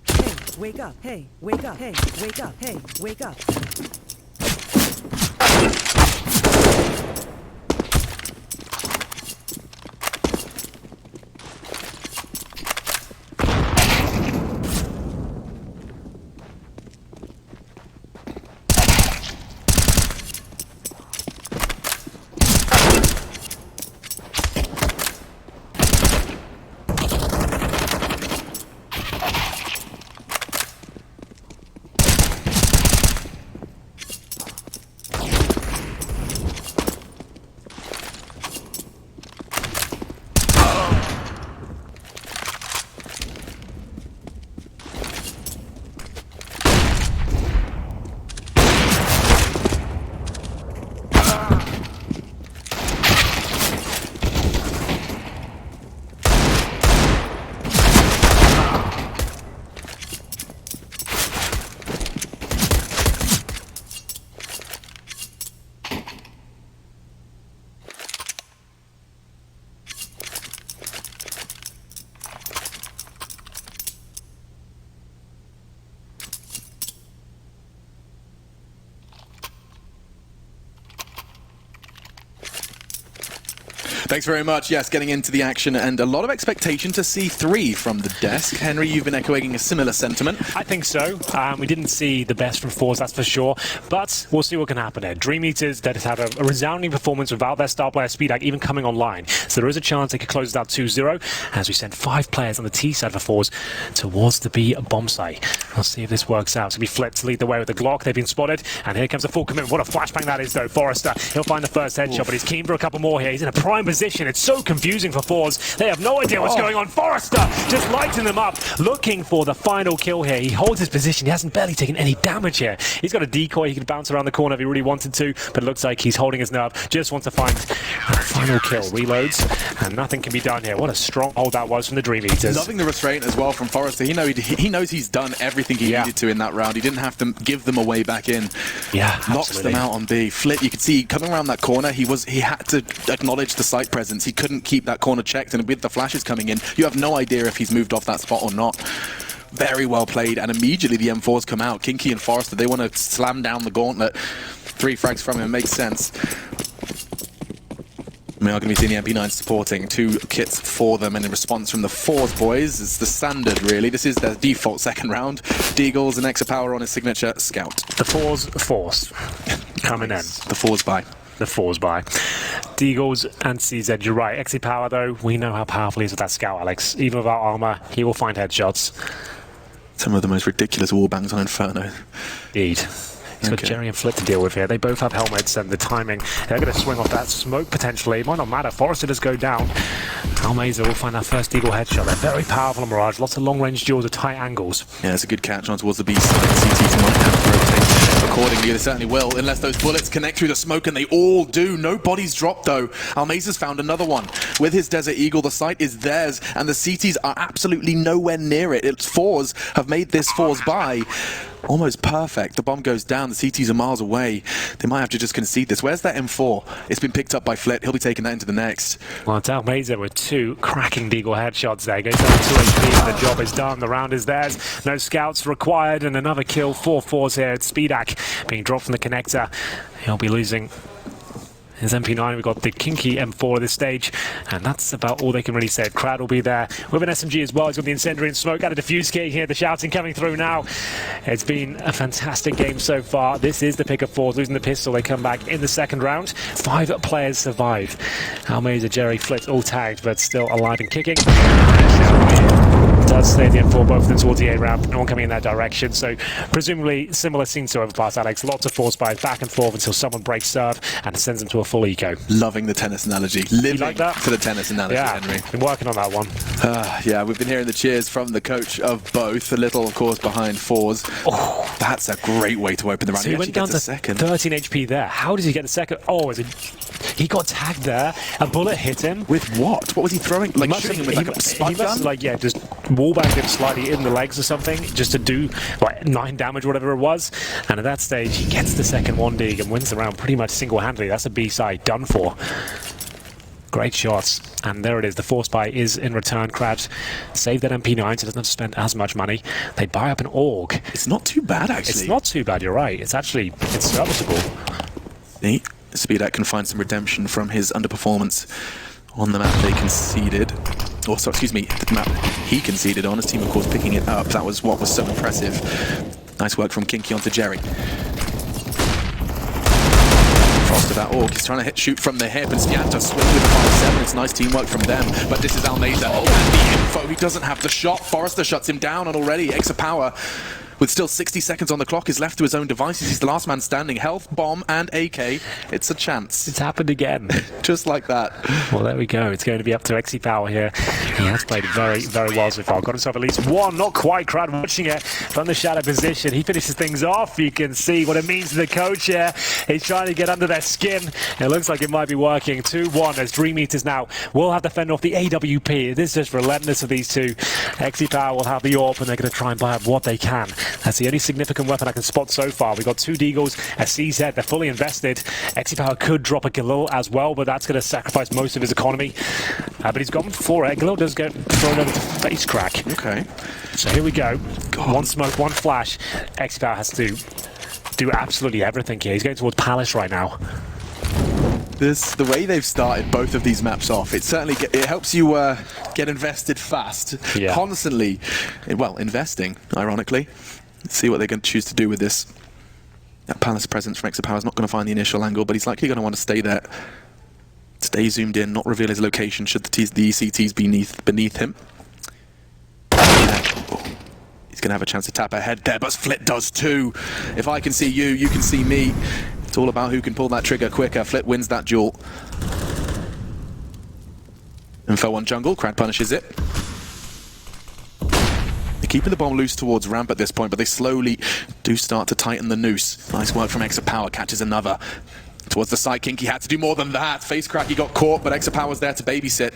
Hey, wake up. Hey, wake up. Hey, wake up. Hey, wake up. Thanks very much. Yes, getting into the action and a lot of expectation to see 3 from the desk. Henry, you've been echoing a similar sentiment. I think so. We didn't see the best from Force, that's for sure, but we'll see what can happen here. DreamEaters that has had a resounding performance without their star player SpeedAC even coming online, so there is a chance they could close it out 2-0 as we send 5 players on the T side for Force towards the B bomb site. We'll see if this works out. It's going to be Flipped to lead the way with the Glock. They've been spotted, and here comes a full commitment. What a flashbang that is, though. Forrester, he'll find the first headshot, but he's keen for a couple more here. He's in a prime position. It's so confusing for Force. They have no idea what's going on. Forrester just lighting them up, looking for the final kill here. He holds his position. He hasn't barely taken any damage here. He's got a decoy. He could bounce around the corner if he really wanted to, but it looks like he's holding his nerve. Just wants to find that final kill. Reloads, and nothing can be done here. What a strong hold that was from the DreamEaters. Loving the restraint as well from Forrester. He knows he's done everything he needed to in that round. He didn't have to give them away back in. Yeah, knocks them out on B. Flip, you could see coming around that corner, he had to acknowledge the site presence. He couldn't keep that corner checked, and with the flashes coming in, you have no idea if he's moved off that spot or not. Very well played, and immediately the M4s come out. Kinky and Forrester, they want to slam down the gauntlet. 3 frags from him, makes sense. We are going to be seeing the MP9 supporting 2 kits for them, and in response from the Fours boys, it's the standard really. This is their default second round. Deagles and Exapower on his signature Scout. The Fours Force coming in. The Fours by. The Fours by. Deagles and CZ, you're right. Exapower though, we know how powerful he is with that Scout, Alex. Even without armor, he will find headshots. Some of the most ridiculous wallbangs on Inferno. Indeed. He's got Jerry and Flip to deal with here. They both have helmets, and the timing, they're going to swing off that smoke potentially. It might not matter. Forrester does go down. Almeza will find that first Eagle headshot. They're very powerful on Mirage. Lots of long-range duels at tight angles. Yeah, it's a good catch on towards the B side. CTs might have to rotate accordingly. They certainly will, unless those bullets connect through the smoke, and they all do. No bodies dropped, though. Almeza's found another one. With his Desert Eagle, the site is theirs, and the CTs are absolutely nowhere near it. It's Fours have made this Fours by. Almost perfect. The bomb goes down. The CTs are miles away. They might have to just concede this. Where's that M4? It's been picked up by Flit. He'll be taking that into the next. Well, it's Almeza with 2 cracking Deagle headshots there. Goes down to 2 HP, and the job is done. The round is theirs. No scouts required, and another kill. 4 Fours here. It's SpeedAC being dropped from the connector. He'll be losing his MP9. We've got the Kinky M4 at this stage, and that's about all they can really say. Crowd will be there with an SMG as well. He's got the incendiary and smoke out of defuse kit here. The shouting coming through now. It's been a fantastic game so far. This is the pick of Fours. Losing the pistol, they come back in the second round. 5 players survive. Almeza, Jerry, Flit all tagged, but still alive and kicking. Does stay at the M4, both of them towards the A ramp. No one coming in that direction, so presumably similar scene to Overpass, Alex. Lots of Force buys back and forth until someone breaks serve and sends them to a full eco. Loving the tennis analogy. Living like that? for the tennis analogy, yeah, Henry. Been working on that one. Yeah, we've been hearing the cheers from the coach of both. A little, of course, behind Fours. Oh, that's a great way to open the round. So he went down to second. 13 HP there. How does he get the second? Oh, he got tagged there. A bullet hit him. With what? What was he throwing? Like shooting him with like a spike gun? Like, yeah, just wallbanged him slightly in the legs or something, just to do like 9 damage, whatever it was. And at that stage, he gets the second 1-dig and wins the round pretty much single-handedly. That's a B side done for. Great shots, and there it is. The Force buy is in return. Krabs saved that MP9, so doesn't have to spend as much money. They buy up an AUG. It's not too bad, actually. It's not too bad, you're right. It's serviceable. See, SpeedAC can find some redemption from his underperformance on the map they conceded. Or, sorry, excuse me, the map he conceded on. His team, of course, picking it up. That was what was so impressive. Nice work from Kinky onto Jerry. To that AUG, he's trying to shoot from the hip, and Scianto swing with the 5-7. It's nice teamwork from them, but this is Almeza. And the info, he doesn't have the shot. Forrester shuts him down, and already Exapower, with still 60 seconds on the clock, is left to his own devices. He's the last man standing. Health, bomb, and AK. It's a chance. It's happened again. Just like that. Well, there we go. It's going to be up to Exapower here. He has played very, very well so far. Got himself at least one. Not quite. Crowd watching it from the shadow position. He finishes things off. You can see what it means to the coach here. He's trying to get under their skin. It looks like it might be working. 2-1 as DreamEaters now will have to fend off the AWP. It is just relentless of these two. Exapower will have the AWP, and they're going to try and buy up what they can. That's the only significant weapon I can spot so far. We've got 2 Deagles, a CZ. They're fully invested. Exapower could drop a Galil as well, but that's going to sacrifice most of his economy. But he's gone for it. Galil does get thrown over to face crack. Okay. So here we go. God. 1 smoke, 1 flash. Exapower has to do absolutely everything here. He's going towards Palace right now. The way they've started both of these maps off, it certainly it helps you get invested fast. Yeah. Constantly, well, investing, ironically. Let's see what they're going to choose to do with this. That Palace presence from Exapower is not going to find the initial angle, but he's likely going to want to stay there. Stay zoomed in, not reveal his location should the CTs be beneath him. He's going to have a chance to tap ahead there, but Flit does too. If I can see you, you can see me. It's all about who can pull that trigger quicker. Flit wins that duel. Info on jungle, Crad punishes it. They're keeping the bomb loose towards ramp at this point, but they slowly do start to tighten the noose. Nice work from Exapower, catches another. Towards the side, Kinky had to do more than that. Face crack, he got caught, but Exapower's there to babysit.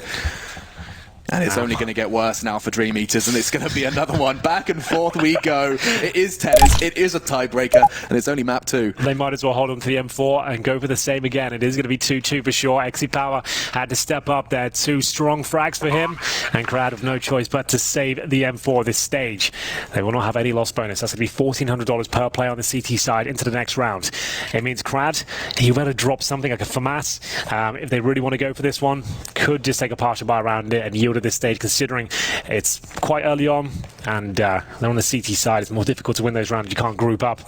And it's only going to get worse now for DreamEaters, and it's going to be another one. Back and forth we go. It is tennis, it is a tiebreaker, and it's only map 2. They might as well hold on to the M4 and go for the same again. It is going to be 2-2 for sure. Exapower had to step up there. 2 strong frags for him, and Crad have no choice but to save the M4 this stage. They will not have any loss bonus. That's going to be $1,400 per play on the CT side into the next round. It means Crad, he better drop something like a FAMAS. If they really want to go for this one, could just take a partial buy around it and yield at this stage, considering it's quite early on and they're on the CT side. It's more difficult to win those rounds. You can't group up.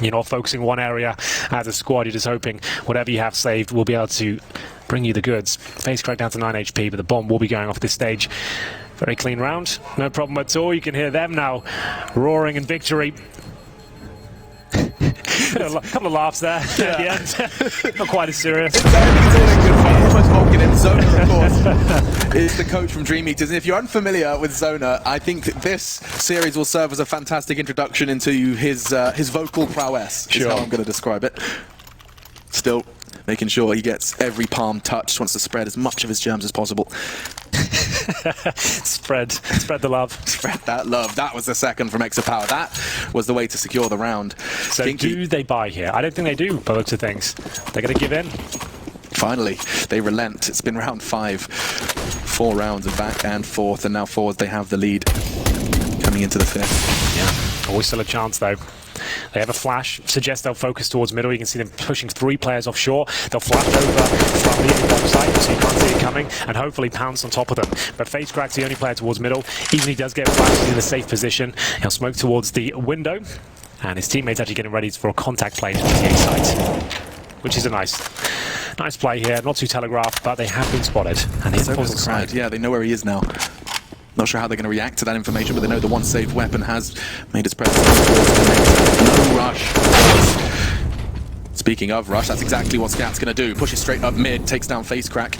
You're not focusing one area as a squad. You're just hoping whatever you have saved will be able to bring you the goods. Face crack down to 9 HP, but the bomb will be going off this stage. Very clean round. No problem at all. You can hear them now roaring in victory. A couple of laughs there at the end. Not quite as serious. It's all in good fun. Almost Vulcan in Zona, of course, is the coach from DreamEaters. And if you're unfamiliar with Zona, I think this series will serve as a fantastic introduction into his vocal prowess, is how I'm going to describe it. Still making sure he gets every palm touched, wants to spread as much of his germs as possible. Spread the love. Spread that love. That was the second from Exapower. That was the way to secure the round. So Kinky, do they buy here? I don't think they do, by the looks of things. They're going to give in. finally, they relent. It's been round 5. 4 rounds of back and forth, and now forwards they have the lead coming into the 5th. Yeah, always still a chance though. They have a flash, suggests they'll focus towards middle. You can see them pushing 3 players offshore. They'll flash over from the bomb site, so you can't see it coming, and hopefully pounce on top of them. But Face Crack's the only player towards middle. Even if he does get flashed, he's in a safe position. He'll smoke towards the window, and his teammate's actually getting ready for a contact play into the PTA site, which is a nice play here. Not too telegraphed, but they have been spotted. And he's on the side. Yeah, they know where he is now. Not sure how they're going to react to that information, but they know the one saved weapon has made its presence towards the next. No rush. Speaking of rush, that's exactly what Scat's going to do. Pushes straight up mid, takes down Face Crack.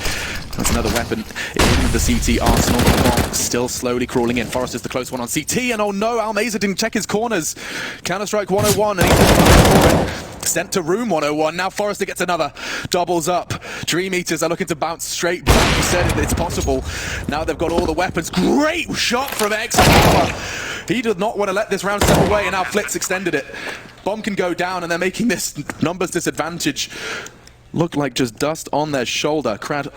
That's another weapon in the CT arsenal. Bomb still slowly crawling in. Forrest is the close one on CT, and oh no, Almeza didn't check his corners. Counter-Strike 101, and he's sent to room 101. Now Forrester gets another. Doubles up. DreamEaters are looking to bounce straight back. He said it's possible. Now they've got all the weapons. Great shot from Exapower. He did not want to let this round step away, and now Flit's extended it. Bomb can go down, and they're making this numbers disadvantage look like just dust on their shoulder. Crad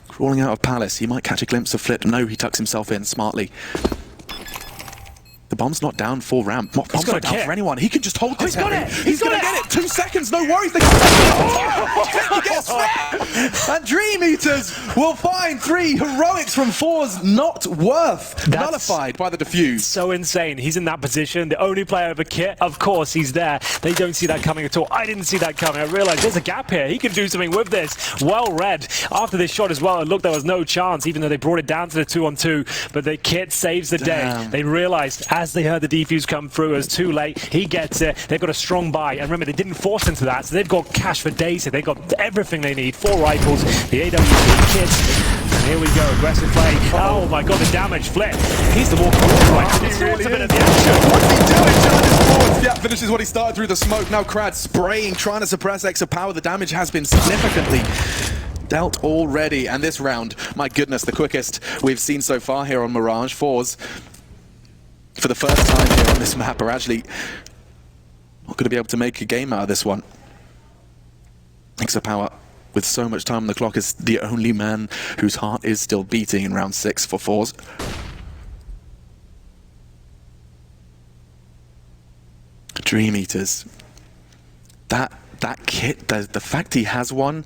crawling out of Palace. He might catch a glimpse of Flit. No, he tucks himself in smartly. The bomb's not down for ramp. Bomb's not down for anyone. He can just hold this. He's got it! He's going to get it! 2 seconds, no worries. They he gets and DreamEaters will find 3 heroics from 4's not worth. Nullified by the defuse. So insane. He's in that position. The only player of a kit. Of course, he's there. They don't see that coming at all. I didn't see that coming. I realized there's a gap here. He can do something with this. Well read. After this shot as well, it looked there was no chance, even though they brought it down to the 2-on-2. But the kit saves the day. They realized as they heard the defuse come through, it was too late. He gets it. They've got a strong buy. And remember, they didn't force into that, so they've got cash for days here. They've got everything they need. 4 rifles, the AWP kits. And here we go, aggressive play. Oh my god, the damage. Flit. He's the more coordinated. It's really a bit of the action. What's he doing? Charges forwards. Yeah, finishes what he started through the smoke. Now Crad spraying, trying to suppress Exapower. The damage has been significantly dealt already. And this round, my goodness, the quickest we've seen so far here on Mirage. 4's, for the first time here on this map, are actually not going to be able to make a game out of this one. Exapower, with so much time on the clock, is the only man whose heart is still beating in round 6 for 4's. DreamEaters. That kit, the fact he has one,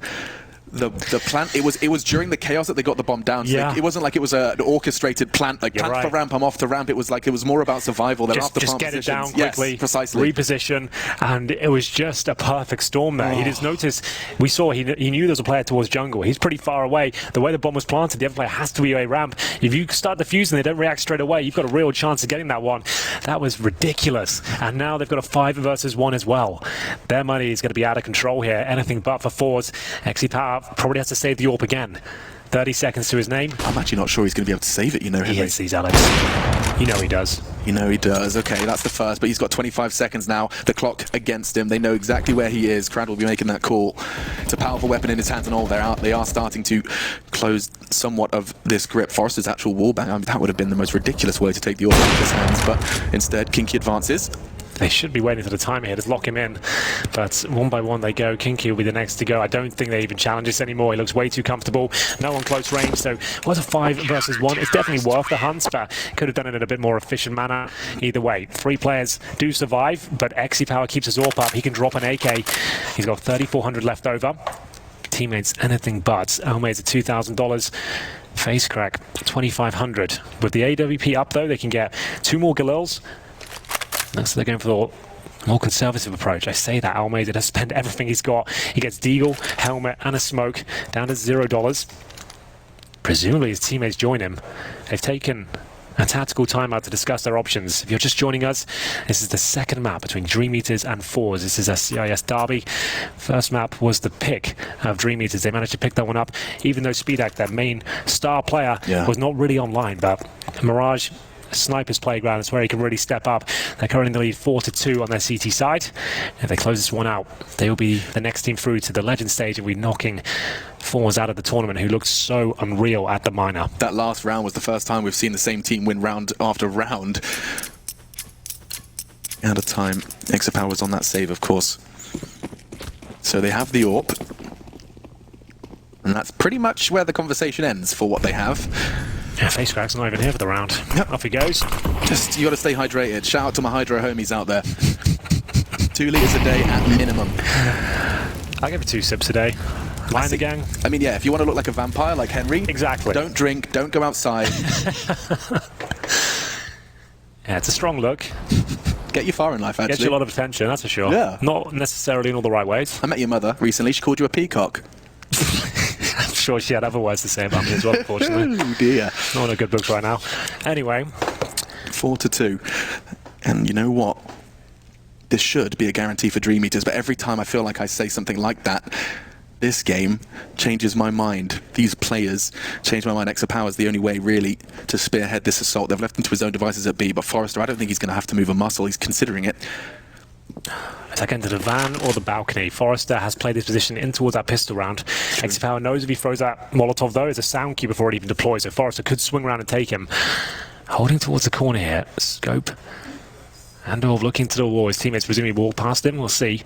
The plant, it was during the chaos that they got the bomb down. So Yeah. it wasn't like it was an orchestrated plant, like You're plant right. for ramp, I'm off to ramp. It was like, it was more about survival. They're after Just plant get it down positions. quickly, Yes, precisely. reposition, and it was just a perfect storm there. He just noticed, we saw he knew there was a player towards jungle. He's pretty far away. The way the bomb was planted, the other player has to be a ramp. If you start defusing, they don't react straight away. You've got a real chance of getting that one. That was ridiculous. And now they've got a 5 versus 1 as well. Their money is going to be out of control here. Anything but for fours. XE Power probably has to save the AWP again. 30 seconds to his name. I'm actually not sure he's going to be able to save it, you know, He Henry. hits these, Alex. You know he does. You know he does. Okay, that's the first, but he's got 25 seconds now. The clock against him. They know exactly where he is. Crad will be making that call. It's a powerful weapon in his hands, and all they are starting to close somewhat of this grip. Forrester's actual wallbang, I mean, that would have been the most ridiculous way to take the AWP out of his hands, but instead, Kinky advances. They should be waiting for the time here to lock him in, but one by one they go. Kinky will be the next to go. I don't think they even challenge this anymore. He looks way too comfortable. No one close range, so it was a 5 versus 1. It's definitely worth the hunt, but could have done it in a bit more efficient manner. Either way, 3 players do survive, but XE Power keeps his AWP up. He can drop an AK. He's got 3,400 left over. Teammates anything but. Almay's at $2,000. Face crack 2,500. With the AWP up though, they can get 2 more Galils. So they're going for the more conservative approach. I say that Almeida has spent everything he's got. He gets Deagle, helmet, and a smoke down to $0. Presumably his teammates join him. They've taken a tactical timeout to discuss their options. If you're just joining us, this is the second map between DreamEaters and Fours. This is a CIS derby. First map was the pick of DreamEaters. They managed to pick that one up, even though Speedak, their main star player, was not really online. But Mirage, Sniper's playground is where he can really step up. They're currently in the lead 4-2 on their CT side. If they close this one out, they will be the next team through to the legend stage and be knocking Fours out of the tournament, who looked so unreal at the minor. That last round was the first time we've seen the same team win round after round. Out of time. XE Power was on that save, of course. So they have the AWP. And that's pretty much where the conversation ends for what they have. Yeah, Face crack's not even here for the round. Yep. Off he goes. Just, you got to stay hydrated. Shout out to my hydro homies out there. 2 litres a day at minimum. I give it 2 sips a day. Line the gang. I mean, yeah, if you want to look like a vampire like Henry, Exactly. don't drink, don't go outside. Yeah, it's a strong look. Get you far in life, actually. Gets you a lot of attention, that's for sure. Yeah. Not necessarily in all the right ways. I met your mother recently. She called you a peacock. I'm sure she had other words to say about me as well, unfortunately. Oh dear. Not in a good books right now. Anyway. 4-2. And you know what? This should be a guarantee for DreamEaters, but every time I feel like I say something like that, this game changes my mind. These players change my mind. XE Power is the only way, really, to spearhead this assault. They've left him to his own devices at B, but Forrester, I don't think he's going to have to move a muscle. He's considering it. Attack into the van or the balcony. Forrester has played this position in towards that pistol round. XE Power knows if he throws that Molotov, though, it's a sound cue before it even deploys, so Forrester could swing around and take him. Holding towards the corner here. Scope. Andorf looking to the wall. His teammates presumably walk past him. We'll see.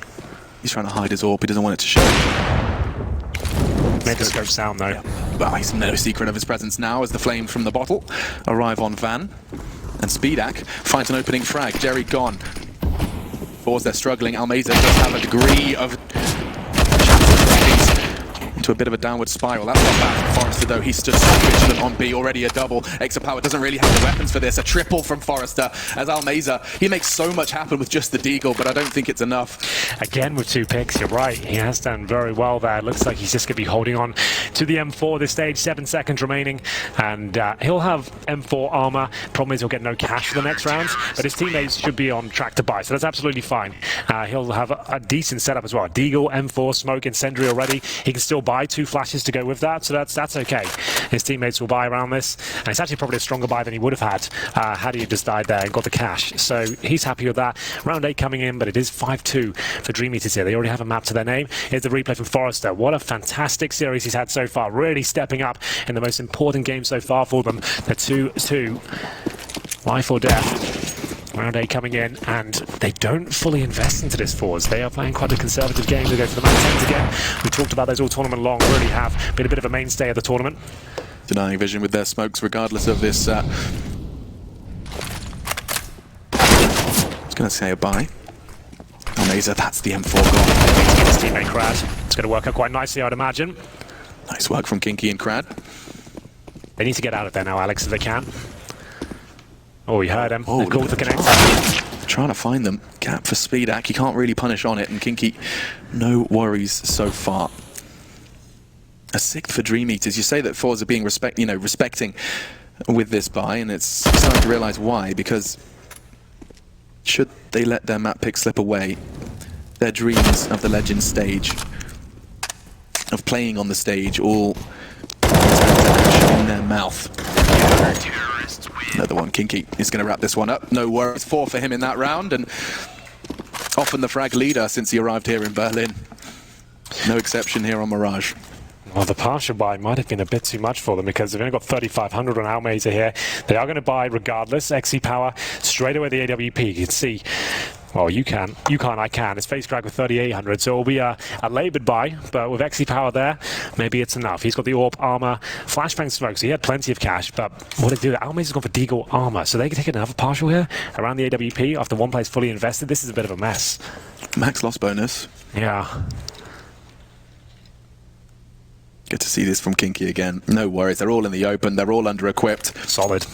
He's trying to hide his AWP. He doesn't want it to show. Made the scope sound, though. Well, he's no secret of his presence now as the flames from the bottle arrive on Van. And Speedak finds an opening frag. Jerry gone. Fours, they're struggling. Almeida does have a degree of into a bit of a downward spiral. That's not bad from Forrester, though. He stood so vigilant on B, already a double. XE Power doesn't really have the weapons for this. A triple from Forrester as Almeida. He makes so much happen with just the deagle, but I don't think it's enough. Again with 2 picks, you're right. He has done very well there. It looks like he's just going to be holding on to the M4 this stage. 7 seconds remaining, and he'll have M4 armor. Problem is he'll get no cash for the next round, but his teammates should be on track to buy, so that's absolutely fine. He'll have a decent setup as well. Deagle, M4, smoke, incendiary already. He can still buy 2 flashes to go with that, so that's okay. His teammates will buy around this, and it's actually probably a stronger buy than he would have had he just died there and got the cash. So he's happy with that. Round 8 coming in, but it is 5-2 for DreamEaters here. They already have a map to their name. Here's the replay from Forrester. What a fantastic series he's had so far. Really stepping up in the most important game so far for them. They're 2-2. Life or death. Round 8 coming in, and they don't fully invest into this Fours. They are playing quite a conservative game. They go for the map 10s again. We talked about those all tournament long, really have been a bit of a mainstay of the tournament. Denying vision with their smokes, regardless of this. I was going to say a bye. Almeida, that's the M4 goal. His teammate Crad. It's going to work out quite nicely, I'd imagine. Nice work from Kinky and Crad. They need to get out of there now, Alex, if they can. Oh, we heard him. Oh, They've called the connector. Trying to find them. Gap for Speedak. He can't really punish on it, and Kinky, no worries so far. A 6th for DreamEaters. You say that Forza are being respecting with this buy, and it's starting to realize why, because should they let their map pick slip away, their dreams of the Legends stage, of playing on the stage, all in their mouth. Another one. Kinky is going to wrap this one up. No worries. 4 for him in that round, and often the frag leader since he arrived here in Berlin. No exception here on Mirage. Well, the partial buy might have been a bit too much for them because they've only got 3,500 on Almazer here. They are going to buy regardless. XE Power straight away the AWP. You can see. Well, you can't, I can. It's face crack with 3,800, so it'll be a laboured buy, but with XE Power there, maybe it's enough. He's got the AWP armor, flashbang smoke, so he had plenty of cash, but what did he do? Almazer's gone for Deagle armor, so they can take another partial here around the AWP after one play's fully invested. This is a bit of a mess. Max loss bonus. Yeah. Good to see this from Kinky again. No worries, they're all in the open, they're all under-equipped. Solid.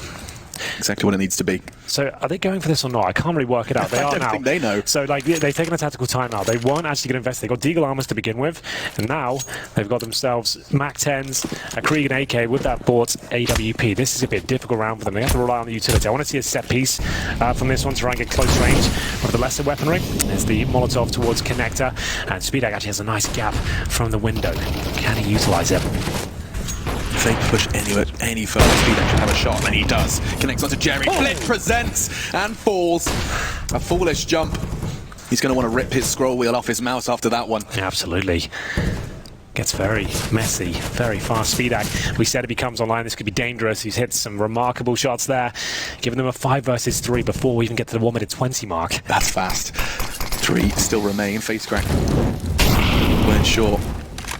Exactly what it needs to be. So are they going for this or not? I can't really work it out. They are now. I don't think they know. So like they've taken a tactical timeout. They weren't actually going to invest. They got Deagle armors to begin with, and now they've got themselves Mac 10s, a Krieg and AK with that bought AWP. This is a bit difficult round for them. They have to rely on the utility. I want to see a set piece from this one to try and get close range with the lesser weaponry. There's the Molotov towards connector, and Speedak actually has a nice gap from the window. Can he utilize it? If they push any further, Speedak should have a shot, and he does. Connects onto Jerry, Flip presents, and falls. A foolish jump. He's going to want to rip his scroll wheel off his mouse after that one. Absolutely. Gets very messy, very fast. Speedak, we said if he comes online, this could be dangerous. He's hit some remarkable shots there, giving them a 5 versus 3 before we even get to the 1 minute 20 mark. That's fast. 3 still remain. Face crack. Weren't sure.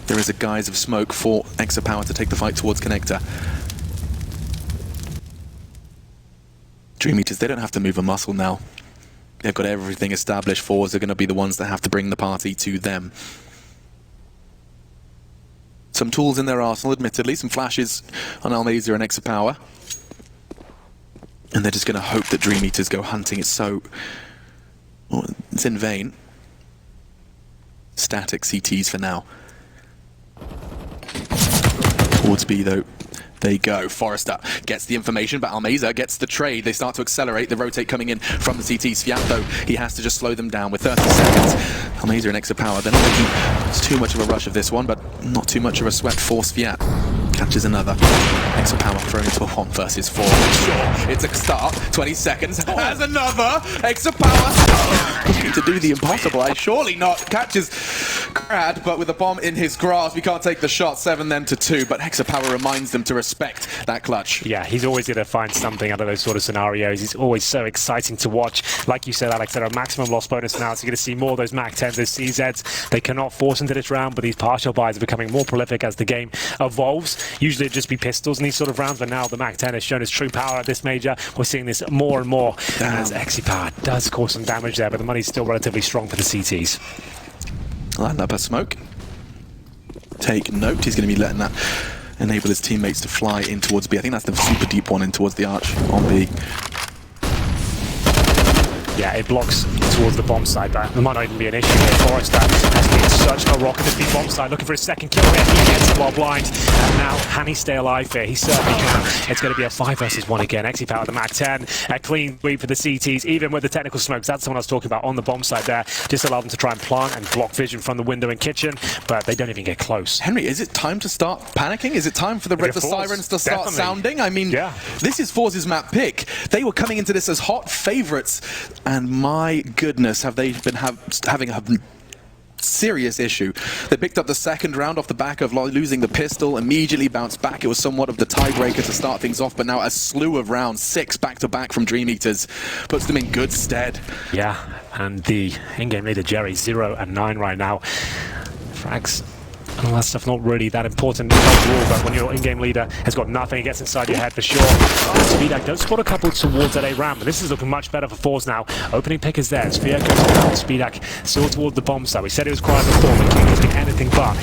There is a guise of smoke for Extra Power to take the fight towards connector. DreamEaters, they don't have to move a muscle now. They've got everything established. Fours are going to be the ones that have to bring the party to them. Some tools in their arsenal, admittedly. Some flashes on Almazer and Extra Power. And they're just going to hope that DreamEaters go hunting. It's so... well, it's in vain. Static CTs for now. Towards B though, they go. Forrester gets the information, but Almazer gets the trade. They start to accelerate, the rotate coming in from the CT. Sviat though, he has to just slow them down with 30 seconds. Almazer and Extra Power, they're not making too much of a rush of this one, but not too much of a sweat for Sviat. Catches another. Extra Power thrown into a 1 versus 4. Sure, it's a start. 20 seconds. Has another. Extra Power. Looking to do the impossible. Surely not. Catches Crad, but with the bomb in his grasp, we can't take the shot. 7 then to 2, but Extra Power reminds them to respect that clutch. Yeah, he's always going to find something out of those sort of scenarios. He's always so exciting to watch. Like you said, Alex, they're a maximum loss bonus now, so you're going to see more of those Mac 10s, those CZs. They cannot force into this round, but these partial buys are becoming more prolific as the game evolves. Usually it'd just be pistols in these sort of rounds, but now the Mac 10 has shown its true power at this major. We're seeing this more and more as XE Power does cause some damage there, but the money's still relatively strong for the CTs. Land up a smoke. Take note, he's going to be letting that enable his teammates to fly in towards B. I think that's the super deep one in towards the arch on B. Yeah, it blocks towards the bomb side, but there might not even be an issue here. Forrester has been such a rocket at the bomb side, looking for his second kill here. He gets it while blind. And now, can he stay alive here? He certainly can. It's going to be a 5 versus 1 again. XE Power, the Mac 10, a clean sweep for the CTs, even with the technical smokes. That's the one I was talking about on the bomb side there. Just allow them to try and plant and block vision from the window and kitchen, but they don't even get close. Henry, is it time to start panicking? Is it time for the sirens to start sounding? I mean, this is Force's map pick. They were coming into this as hot favorites. And my goodness, have they been having a serious issue. They picked up the second round off the back of losing the pistol, immediately bounced back. It was somewhat of the tiebreaker to start things off, but now a slew of rounds, 6 back-to-back from DreamEaters, puts them in good stead. Yeah, and the in-game leader, Jerry, 0 and 9 right now. Frags and all that stuff not really that important overall, but when your in-game leader has got nothing, it gets inside your head for sure. Speedak does spot a couple towards that A ramp, but this is looking much better for Fours now. Opening pick is there. Sphere goes down. Speedak still toward the bomb site. We said it was quiet before, but King has been anything but.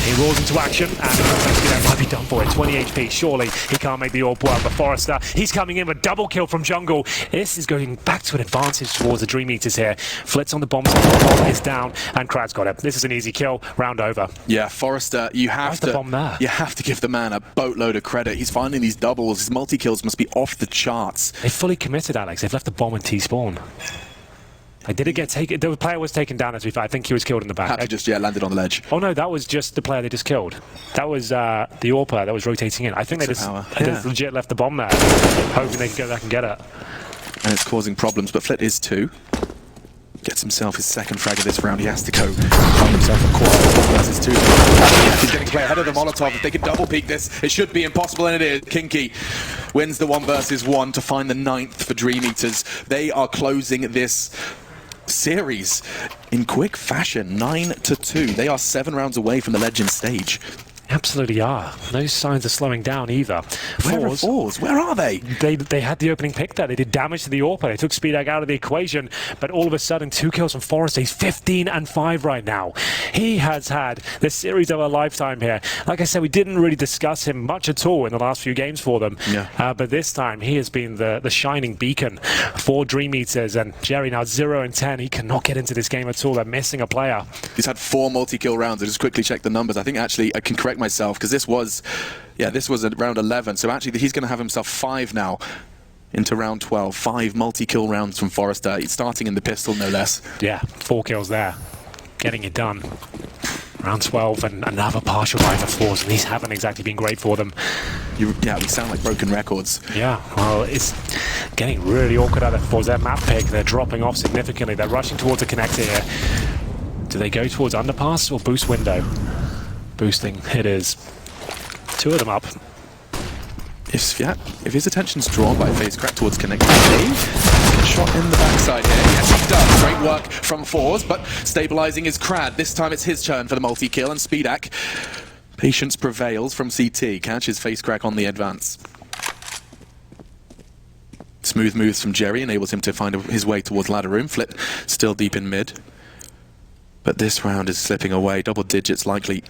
He rolls into action, and Speedak might be done for it. 20 HP. Surely he can't make the orb work, but Forrester, he's coming in with double kill from jungle. This is going back to an advantage towards the DreamEaters here. Flitz on the bomb site. The bomb is down, and Krad's got it. This is an easy kill. Round over. Yeah, Forrester, you have the bomb there? You have to give the man a boatload of credit. He's finding these doubles. His multi-kills must be off the charts. They fully committed, Alex. They've left the bomb in T-spawn. Did it get taken? The player was taken down, as we found. I think he was killed in the back. Perhaps he just landed on the ledge. Oh no, that was just the player they just killed. That was the AWP player that was rotating in. I think they just legit left the bomb there, hoping they can go back and get it. And it's causing problems, but Flit is too. Gets himself his second frag of this round. He has to go find himself a quarter versus 2. He's getting to play ahead of the Molotov. If they can double peek this, it should be impossible, and it is. Kinky wins the 1 versus 1 to find the 9th for DreamEaters. They are closing this series in quick fashion, 9-2. They are 7 rounds away from the Legend stage. Absolutely are. No signs of slowing down either. Where are Fours? Where are they? They had the opening pick there. They did damage to the AWP. They took Speedak out of the equation, but all of a sudden 2 kills from Forrester. He's 15-5 right now. He has had the series of a lifetime here. Like I said, we didn't really discuss him much at all in the last few games for them. Yeah. But this time he has been the shining beacon for DreamEaters, and Jerry now 0-10. He cannot get into this game at all. They're missing a player. He's had 4 multi-kill rounds. I just quickly checked the numbers. I think actually I can correct myself, because this was at round 11, so actually he's going to have himself 5 now into round 12. 5 multi-kill rounds from Forrester. He's starting in the pistol, no less. Yeah, 4 kills there, getting it done. Round 12 and another partial buy for Fours, and these haven't exactly been great for them. Yeah, we sound like broken records. Yeah, well, it's getting really awkward out of Fours. Their map pick, they're dropping off significantly. They're rushing towards a connector here. Do they go towards underpass or boost window? Boosting, it is. 2 of them up. If his attention's drawn by Face Crack towards connectivity, shot in the backside here. Yes, he does. Great work from Fours, but stabilizing is Krad. This time it's his turn for the multi-kill, and Speedak. Patience prevails from CT. Catches Face Crack on the advance. Smooth moves from Jerry enables him to find his way towards ladder room. Flit still deep in mid. But this round is slipping away. Double digits likely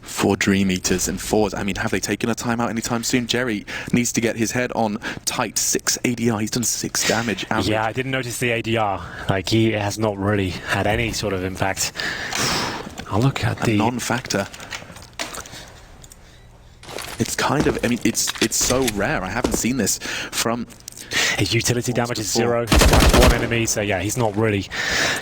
for DreamEaters and Fours. I mean, have they taken a timeout anytime soon? Jerry needs to get his head on tight. 6 ADR. He's done 6 damage. Average. Yeah, I didn't notice the ADR. Like, he has not really had any sort of impact. I'll look at the non-factor. It's kind of, I mean, it's so rare. I haven't seen this from... His utility damage is 0, 1 enemy, so yeah, he's not really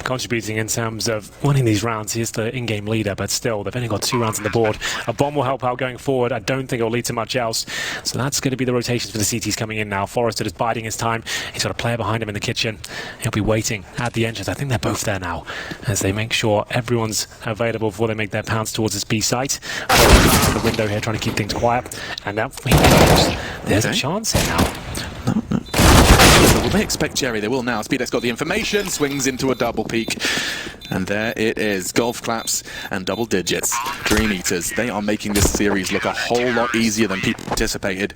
contributing in terms of winning these rounds. He is the in-game leader, but still, they've only got 2 rounds on the board. A bomb will help out going forward. I don't think it'll lead to much else. So that's going to be the rotations for the CTs coming in now. Forrester is biding his time. He's got a player behind him in the kitchen. He'll be waiting at the entrance. I think they're both there now, as they make sure everyone's available before they make their pounce towards this B site. The window here, trying to keep things quiet. And now, there's a chance here now. No. Will they expect Jerry? They will now. Speedak's got the information, swings into a double peak. And there it is. Golf claps and double digits. DreamEaters, they are making this series look a whole lot easier than people anticipated.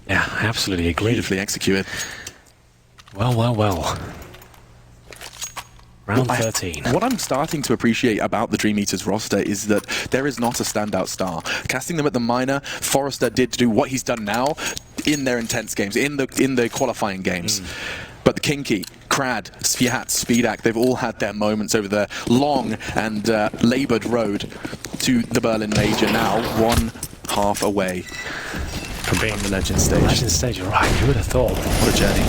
Yeah, I absolutely agree. Beautifully executed. Well. Round 13. What I'm starting to appreciate about the DreamEaters roster is that there is not a standout star. Casting them at the minor, Forrester did do what he's done now in their intense games, in the qualifying games. But the Kinky, Krad, Sviat, Speedak, they've all had their moments over the long and laboured road to the Berlin Major, now 1/2 away from being on the Legend stage. Legend stage, you're right, who would have thought? What a journey.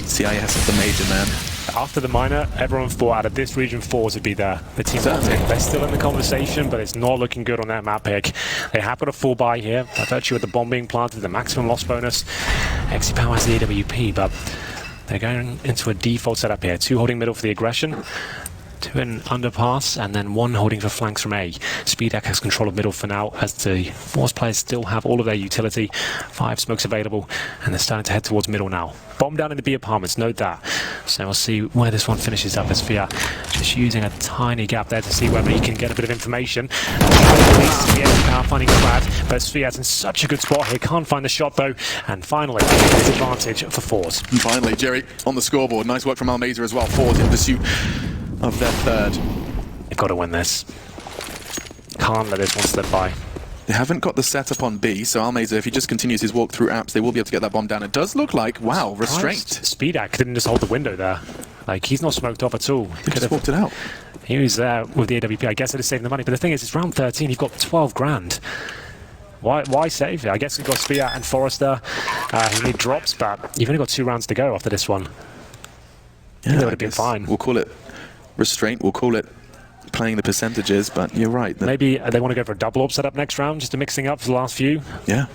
CIS at the Major, man. After the minor, everyone thought out of this region 4s would be the team. They're still in the conversation, but it's not looking good on their map pick. They have got a full buy here, by virtue of the bomb being planted, the maximum loss bonus. XP has the AWP, but they're going into a default setup here. 2 holding middle for the aggression. to an underpass, and then one holding for flanks from A. Speedak has control of middle for now, as the Force players still have all of their utility. 5 smokes available, and they're starting to head towards middle now. Bomb down in the B apartments, note that. So we'll see where this one finishes up, as Fia just using a tiny gap there to see whether he can get a bit of information. Finding Brad, but Sviat's in such a good spot here, can't find the shot though, and finally, his advantage for Force. And finally, Jerry on the scoreboard. Nice work from Almeza as well. Force in pursuit of their third. They've got to win this. Can't let this one slip by. They haven't got the setup on B, so Almeza, if he just continues his walk through apps, they will be able to get that bomb down. It does look like, wow, restraint. Speedak didn't just hold the window there. Like, he's not smoked off at all. He just walked it out. He was there with the AWP. I guess it is saving the money, but the thing is, it's round 13. You've got 12 grand. Why save it? I guess we've got Spear and Forrester who need drops, but you've only got 2 rounds to go after this one. Yeah, that would have been fine. We'll call it restraint. We'll call it playing the percentages, but you're right. Maybe they want to go for a double up setup next round, just to mix things up for the last few. Yeah.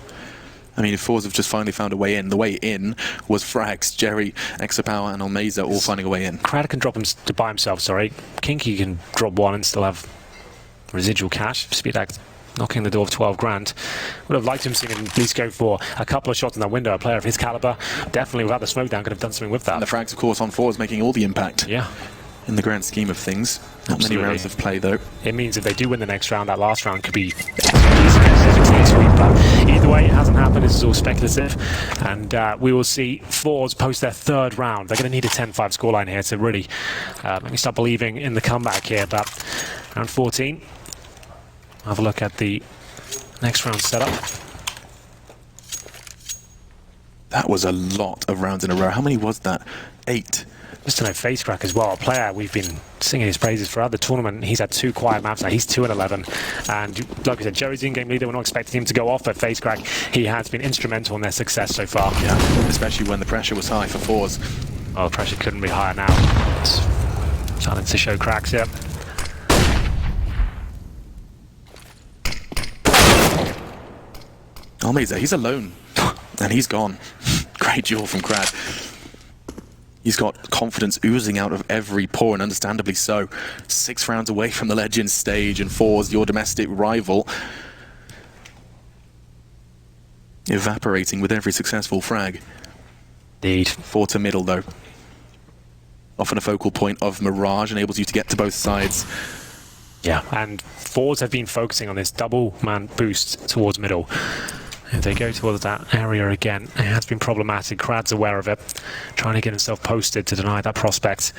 I mean, if Force have just finally found a way in, the way in was Frags, Jerry, Exapower, and Almeza all finding a way in. Crad can drop him by himself, sorry. Kinky can drop 1 and still have residual cash. Speedak knocking the door of 12 grand. Would have liked him seeing him at least go for a couple of shots in that window. A player of his caliber, definitely without the smoke down, could have done something with that. And the Frags, of course, on Force making all the impact. Yeah. In the grand scheme of things. Not Absolutely. many rounds of play, though. It means if they do win the next round, that last round could be easy. But either way, it hasn't happened. This is all speculative. And we will see Force post their 3rd round. They're going to need a 10-5 scoreline here to really make me start believing in the comeback here. But round 14, have a look at the next round setup. That was a lot of rounds in a row. How many was that? 8. Just to know, Facecrack as well, a player we've been singing his praises throughout the tournament. He's had 2 quiet maps now. He's 2-11, and like we said, Jerry's in-game leader. We're not expecting him to go off, but Facecrack, he has been instrumental in their success so far. Yeah, especially when the pressure was high for Force. Oh, the pressure couldn't be higher now. It's starting to show cracks here. Almeza, he's alone, and he's gone. Great duel from Crad. He's got confidence oozing out of every pore, and understandably so. 6 rounds away from the Legends stage, and Force, your domestic rival, evaporating with every successful frag. Indeed. 4 to middle, though. Often a focal point of Mirage, enables you to get to both sides. Yeah, and Force have been focusing on this double-man boost towards middle. If they go towards that area again, it has been problematic. Crad's aware of it, trying to get himself posted to deny that prospect.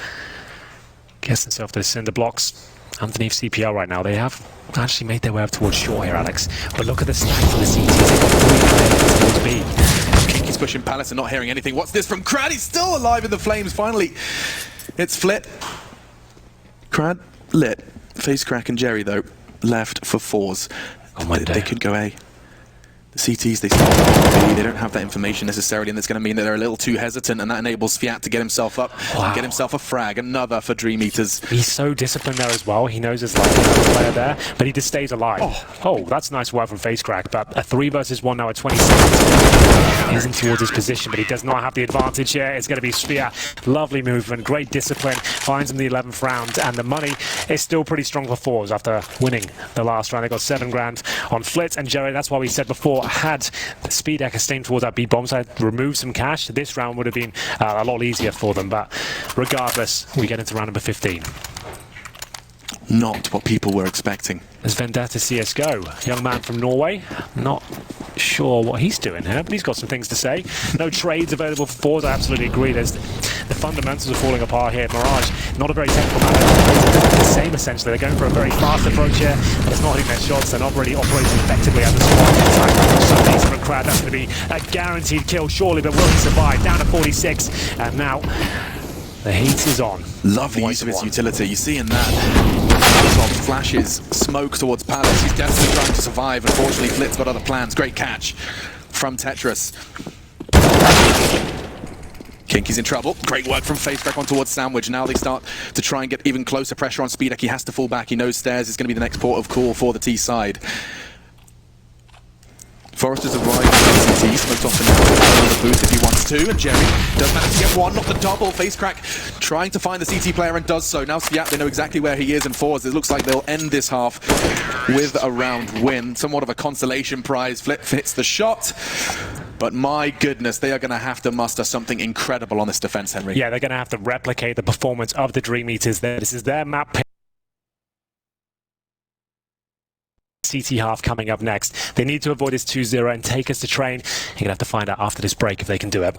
Gets himself to the cinder blocks underneath CPL right now. They have actually made their way up towards shore here, Alex. But look at the stack for the CTs. They've got 3 players towards B. Kinky's pushing Palace and not hearing anything. What's this from Crad? He's still alive in the flames, finally. It's Flit. Crad, lit. Facecrack and Jerry, though, left for Force. They could go A. The CTs, they start with B. They don't have that information necessarily, and it's going to mean that they're a little too hesitant, and that enables Fiat to get himself up, get himself a frag, another for DreamEaters. He's so disciplined there as well. He knows there's like another player there, but he just stays alive. Oh, that's nice work from Facecrack, but a 3 versus 1 now at 20 seconds. He's in towards his position, but he does not have the advantage here. It's going to be Spear. Lovely movement, great discipline, finds him the 11th round, and the money is still pretty strong for Force after winning the last round. They got 7 grand on Flit and Jerry. That's why we said before, had the Speedak stayed towards that B bomb side, removed some cash, this round would have been a lot easier for them. But regardless, we get into round number 15. Not what people were expecting. There's Vendetta CSGO, young man from Norway. Not sure what he's doing here, but he's got some things to say. No trades available for Force, I absolutely agree. The fundamentals are falling apart here. Mirage, not a very technical man. The same, essentially. They're going for a very fast approach here, but it's not hitting their shots. They're not really operating effectively as a squad. So easy from Crad. That's going to be a guaranteed kill, surely, but will he survive? Down to 46, and now the heat is on. Lovely use of his utility. You see in that. Flashes, smoke towards Palace. He's desperately trying to survive. Unfortunately, Flit's got other plans. Great catch from Tetris. Kinky's in trouble. Great work from Facecrack on towards Sandwich. Now they start to try and get even closer pressure on Speedak. He has to fall back. He knows stairs is going to be the next port of call for the T side. Forrester's arrived at CT, smoked off the now, on the boost if he wants to, and Jerry does manage to get one, not the double. Face crack trying to find the CT player and does so. Now Spiat, they know exactly where he is, and Forrest, it looks like they'll end this half with a round win. Somewhat of a consolation prize. Flip hits the shot, but my goodness, they are going to have to muster something incredible on this defense, Henry. Yeah, they're going to have to replicate the performance of the DreamEaters. This is their map pick. CT half coming up next. They need to avoid this 2-0 and take us to train. You're going to have to find out after this break if they can do it.